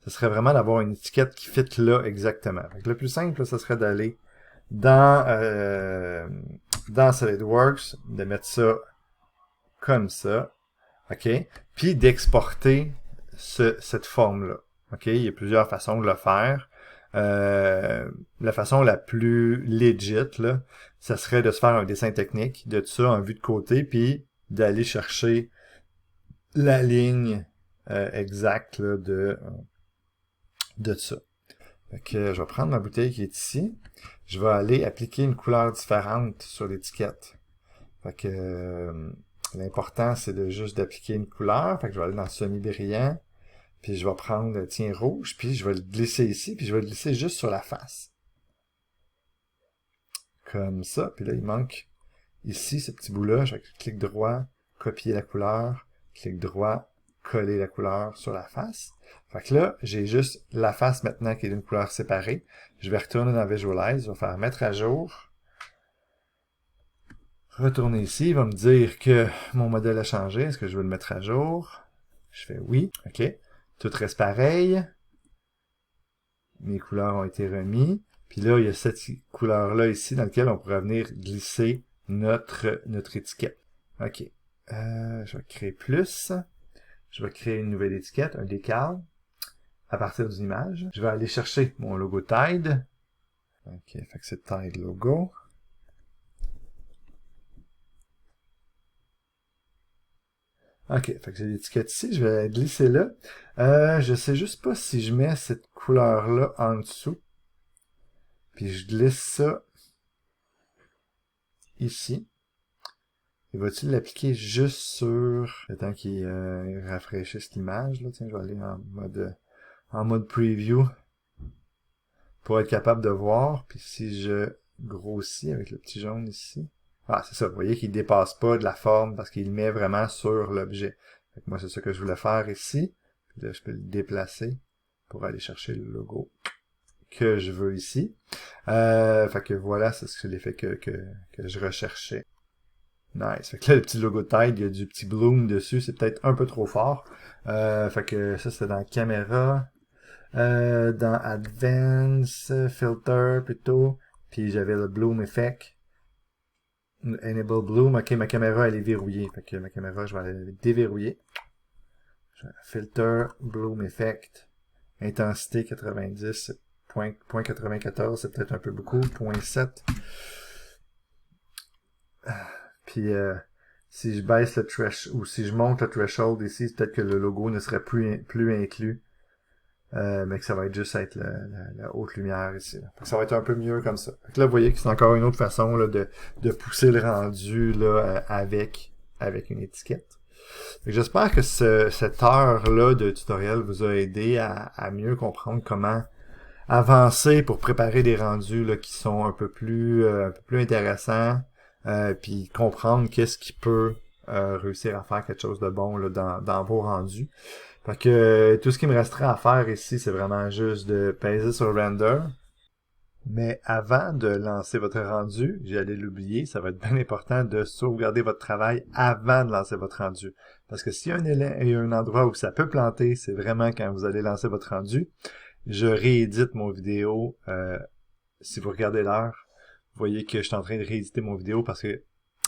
ce serait vraiment d'avoir une étiquette qui fit là exactement. Fait que le plus simple, là, ce serait d'aller dans SolidWorks, de mettre ça comme ça, ok, puis d'exporter cette forme-là. Ok, il y a plusieurs façons de le faire. La façon la plus legit, là, ça serait de se faire un dessin technique de tout ça en vue de côté, puis d'aller chercher la ligne exacte là, de ça. Fait que je vais prendre ma bouteille qui est ici. Je vais aller appliquer une couleur différente sur l'étiquette. Fait que l'important, c'est de juste d'appliquer une couleur. Fait que je vais aller dans semi-brillant. Puis je vais prendre, tiens, rouge. Puis je vais le glisser ici. Puis je vais le glisser juste sur la face. Comme ça. Puis là, il manque ici ce petit bout-là. Je vais clic droit, copier la couleur. Clic droit, coller la couleur sur la face. Fait que là, j'ai juste la face maintenant qui est d'une couleur séparée. Je vais retourner dans Visualize, je vais faire mettre à jour. Retourner ici, il va me dire que mon modèle a changé. Est-ce que je veux le mettre à jour? Je fais oui. OK. Tout reste pareil. Mes couleurs ont été remises. Puis là, il y a cette couleur-là ici dans laquelle on pourrait venir glisser notre étiquette. OK. Je vais créer plus. Je vais créer une nouvelle étiquette, un décal, à partir d'une image. Je vais aller chercher mon logo Tide. OK, fait que c'est Tide Logo. OK, fait que j'ai l'étiquette ici. Je vais la glisser là. Je sais juste pas si je mets cette couleur-là en dessous. Puis je glisse ça ici. Et va-t-il l'appliquer juste sur le temps qu'il rafraîchisse l'image, là? Tiens, je vais aller en mode preview pour être capable de voir. Puis si je grossis avec le petit jaune ici, ah, c'est ça, vous voyez qu'il dépasse pas de la forme parce qu'il met vraiment sur l'objet. Moi, c'est ça que je voulais faire ici. Puis là, je peux le déplacer pour aller chercher le logo que je veux ici. Fait que voilà, c'est l'effet que je recherchais. Nice. Fait que là, le petit logo de Tide, il y a du petit bloom dessus. C'est peut-être un peu trop fort. Fait que ça, c'était dans caméra. Dans Advanced Filter, plutôt. Puis j'avais le Bloom Effect. Enable Bloom. Ok, ma caméra, elle est verrouillée. Fait que ma caméra, je vais aller déverrouiller. Filter, Bloom Effect. Intensité 90. Point 94, c'est peut-être un peu beaucoup. 0.7. Puis si je baisse le threshold ou si je monte le threshold ici, peut-être que le logo ne serait plus inclus. Mais que ça va être juste être la haute lumière ici. Là. Ça va être un peu mieux comme ça. Fait que là, vous voyez que c'est encore une autre façon là, de pousser le rendu là, avec une étiquette. J'espère que cette heure-là de tutoriel vous a aidé à mieux comprendre comment avancer pour préparer des rendus là, qui sont un peu plus intéressants. Puis comprendre qu'est-ce qui peut réussir à faire quelque chose de bon là, dans vos rendus. Fait que tout ce qui me resterait à faire ici, c'est vraiment juste de peser sur Render. Mais avant de lancer votre rendu, j'allais l'oublier, ça va être bien important de sauvegarder votre travail avant de lancer votre rendu. Parce que s'il y a un endroit où ça peut planter, c'est vraiment quand vous allez lancer votre rendu. Je réédite mon vidéo. Si vous regardez l'heure, vous voyez que je suis en train de rééditer mon vidéo parce que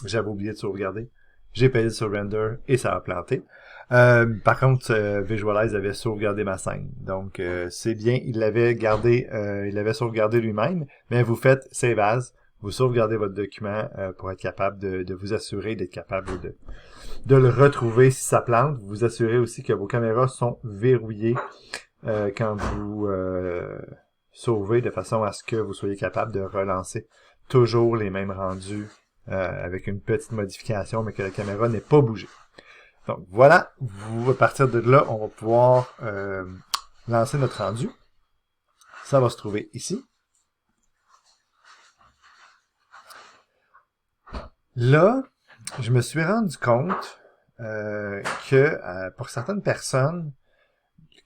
j'avais oublié de sauvegarder. J'ai pesé sur Render et ça a planté. Par contre, Visualize avait sauvegardé ma scène. Donc, c'est bien, il l'avait sauvegardé lui-même, mais vous faites Save As, vous sauvegardez votre document pour être capable de vous assurer d'être capable de le retrouver si ça plante. Vous vous assurez aussi que vos caméras sont verrouillées quand vous sauver de façon à ce que vous soyez capable de relancer toujours les mêmes rendus avec une petite modification, mais que la caméra n'ait pas bougé. Donc voilà, à partir de là, on va pouvoir lancer notre rendu. Ça va se trouver ici. Là, je me suis rendu compte que pour certaines personnes,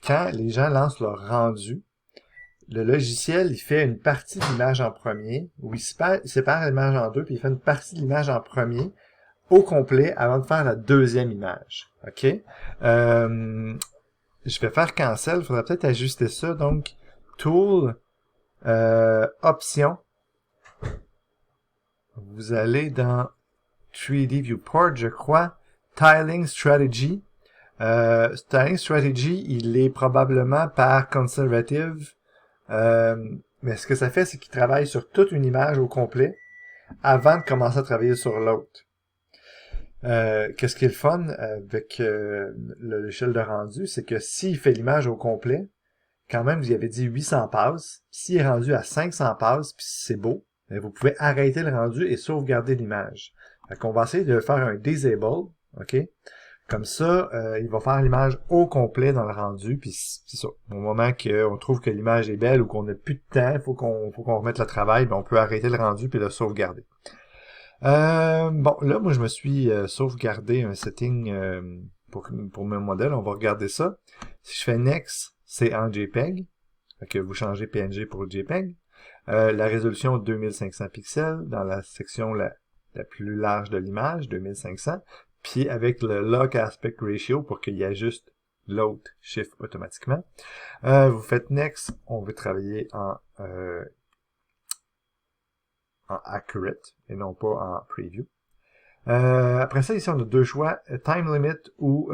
quand les gens lancent leur rendu, le logiciel, il fait une partie de l'image en premier, ou il sépare l'image en deux, puis il fait une partie de l'image en premier, au complet, avant de faire la deuxième image. OK? Je vais faire cancel, il faudrait peut-être ajuster ça. Donc, Tool, Options. Vous allez dans 3D Viewport, je crois. Tiling Strategy. Tiling Strategy, il est probablement par Conservative. Mais ce que ça fait, c'est qu'il travaille sur toute une image au complet avant de commencer à travailler sur l'autre. Qu'est-ce qui est le fun avec le logiciel de rendu, c'est que s'il fait l'image au complet, quand même, vous y avez dit 800 passes. S'il est rendu à 500 passes, puis c'est beau, vous pouvez arrêter le rendu et sauvegarder l'image. Fait qu'on va essayer de faire un disable, OK? Comme ça, il va faire l'image au complet dans le rendu, puis c'est ça. Au moment qu'on trouve que l'image est belle ou qu'on n'a plus de temps, faut qu'on remette le travail, ben on peut arrêter le rendu puis le sauvegarder. Bon, là, moi, je me suis sauvegardé un setting pour mon modèle. On va regarder ça. Si je fais Next, c'est en JPEG. Fait que vous changez PNG pour JPEG. La résolution 2500 pixels dans la section la plus large de l'image, 2500. Puis avec le Lock Aspect Ratio pour qu'il ajuste l'autre chiffre automatiquement. Vous faites Next. On veut travailler en Accurate et non pas en Preview. Après ça, ici, on a deux choix, Time Limit ou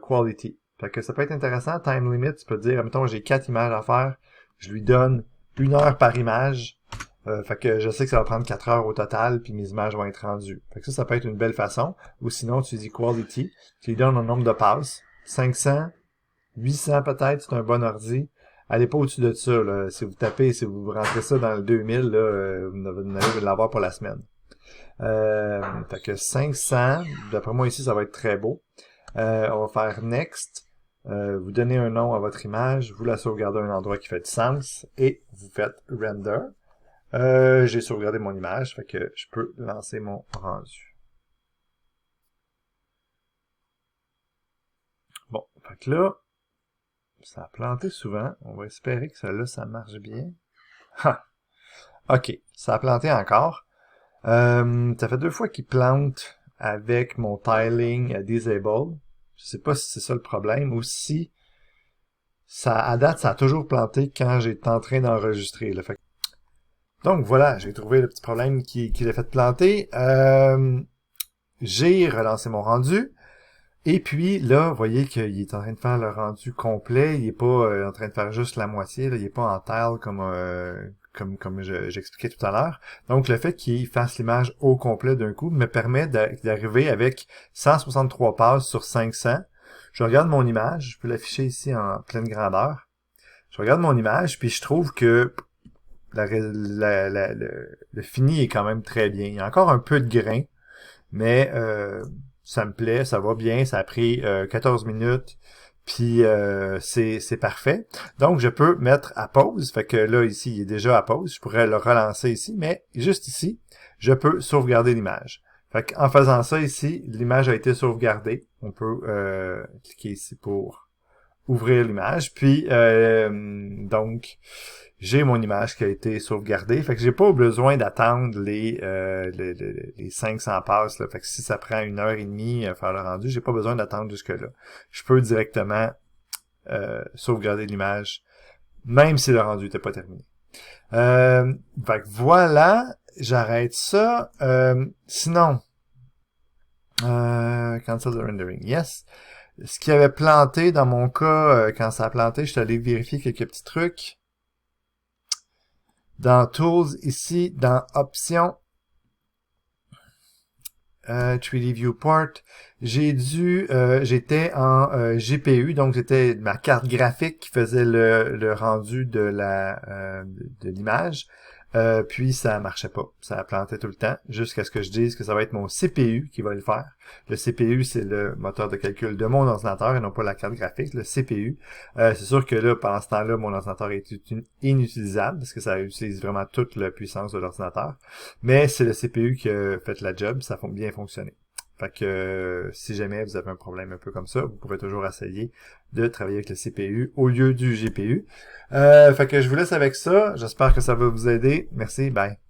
Quality. Fait que ça peut être intéressant. Time Limit, tu peux dire, mettons, j'ai 4 images à faire, je lui donne 1 heure par image. Fait que je sais que ça va prendre 4 heures au total, puis mes images vont être rendues. Fait que ça peut être une belle façon. Ou sinon, tu dis Quality, tu lui donnes un nombre de passes. 500, 800 peut-être, c'est un bon ordi. Allez pas au-dessus de ça, là. Si vous tapez, si vous rentrez ça dans le 2000, là, vous allez l'avoir pour la semaine. Fait que 500, d'après moi ici, ça va être très beau. On va faire Next. Vous donnez un nom à votre image, vous la sauvegardez à un endroit qui fait du sens, et vous faites Render. J'ai sauvegardé mon image, fait que je peux lancer mon rendu. Bon, fait que là, ça a planté souvent. On va espérer que ça marche bien. Ha! OK, ça a planté encore. Ça fait 2 fois qu'il plante avec mon tiling disable. Je sais pas si c'est ça le problème ou si à date, ça a toujours planté quand j'étais en train d'enregistrer. Donc voilà, j'ai trouvé le petit problème qui l'a fait planter. J'ai relancé mon rendu. Et puis là, vous voyez qu'il est en train de faire le rendu complet. Il est pas en train de faire juste la moitié. Là. Il est pas en tile comme j'expliquais tout à l'heure. Donc le fait qu'il fasse l'image au complet d'un coup me permet d'arriver avec 163 passes sur 500. Je regarde mon image. Je peux l'afficher ici en pleine grandeur. Je regarde mon image, puis je trouve que le fini est quand même très bien. Il y a encore un peu de grain, mais ça me plaît, ça va bien, ça a pris 14 minutes, puis c'est parfait. Donc, je peux mettre à pause, fait que là, ici, il est déjà à pause, je pourrais le relancer ici, mais juste ici, je peux sauvegarder l'image. Fait qu'en faisant ça ici, l'image a été sauvegardée. On peut cliquer ici pour ouvrir l'image, puis donc, j'ai mon image qui a été sauvegardée. Fait que j'ai pas besoin d'attendre les 500 passes. Là. Fait que si ça prend 1h30 à faire le rendu, j'ai pas besoin d'attendre jusque-là. Je peux directement sauvegarder l'image, même si le rendu n'était pas terminé. Fait que voilà, j'arrête ça. Sinon, cancel the rendering, yes. Ce qui avait planté dans mon cas, quand ça a planté, je suis allé vérifier quelques petits trucs. Dans Tools, ici, dans Options, 3D Viewport, j'étais en GPU, donc c'était ma carte graphique qui faisait le rendu de l'image. Puis ça marchait pas, ça plantait tout le temps, jusqu'à ce que je dise que ça va être mon CPU qui va le faire. Le CPU, c'est le moteur de calcul de mon ordinateur et non pas la carte graphique, le CPU. C'est sûr que là, pendant ce temps-là, mon ordinateur est inutilisable parce que ça utilise vraiment toute la puissance de l'ordinateur. Mais c'est le CPU qui a fait la job, ça a bien fonctionné. Fait que si jamais vous avez un problème un peu comme ça, vous pouvez toujours essayer de travailler avec le CPU au lieu du GPU. Fait que je vous laisse avec ça. J'espère que ça va vous aider. Merci, bye.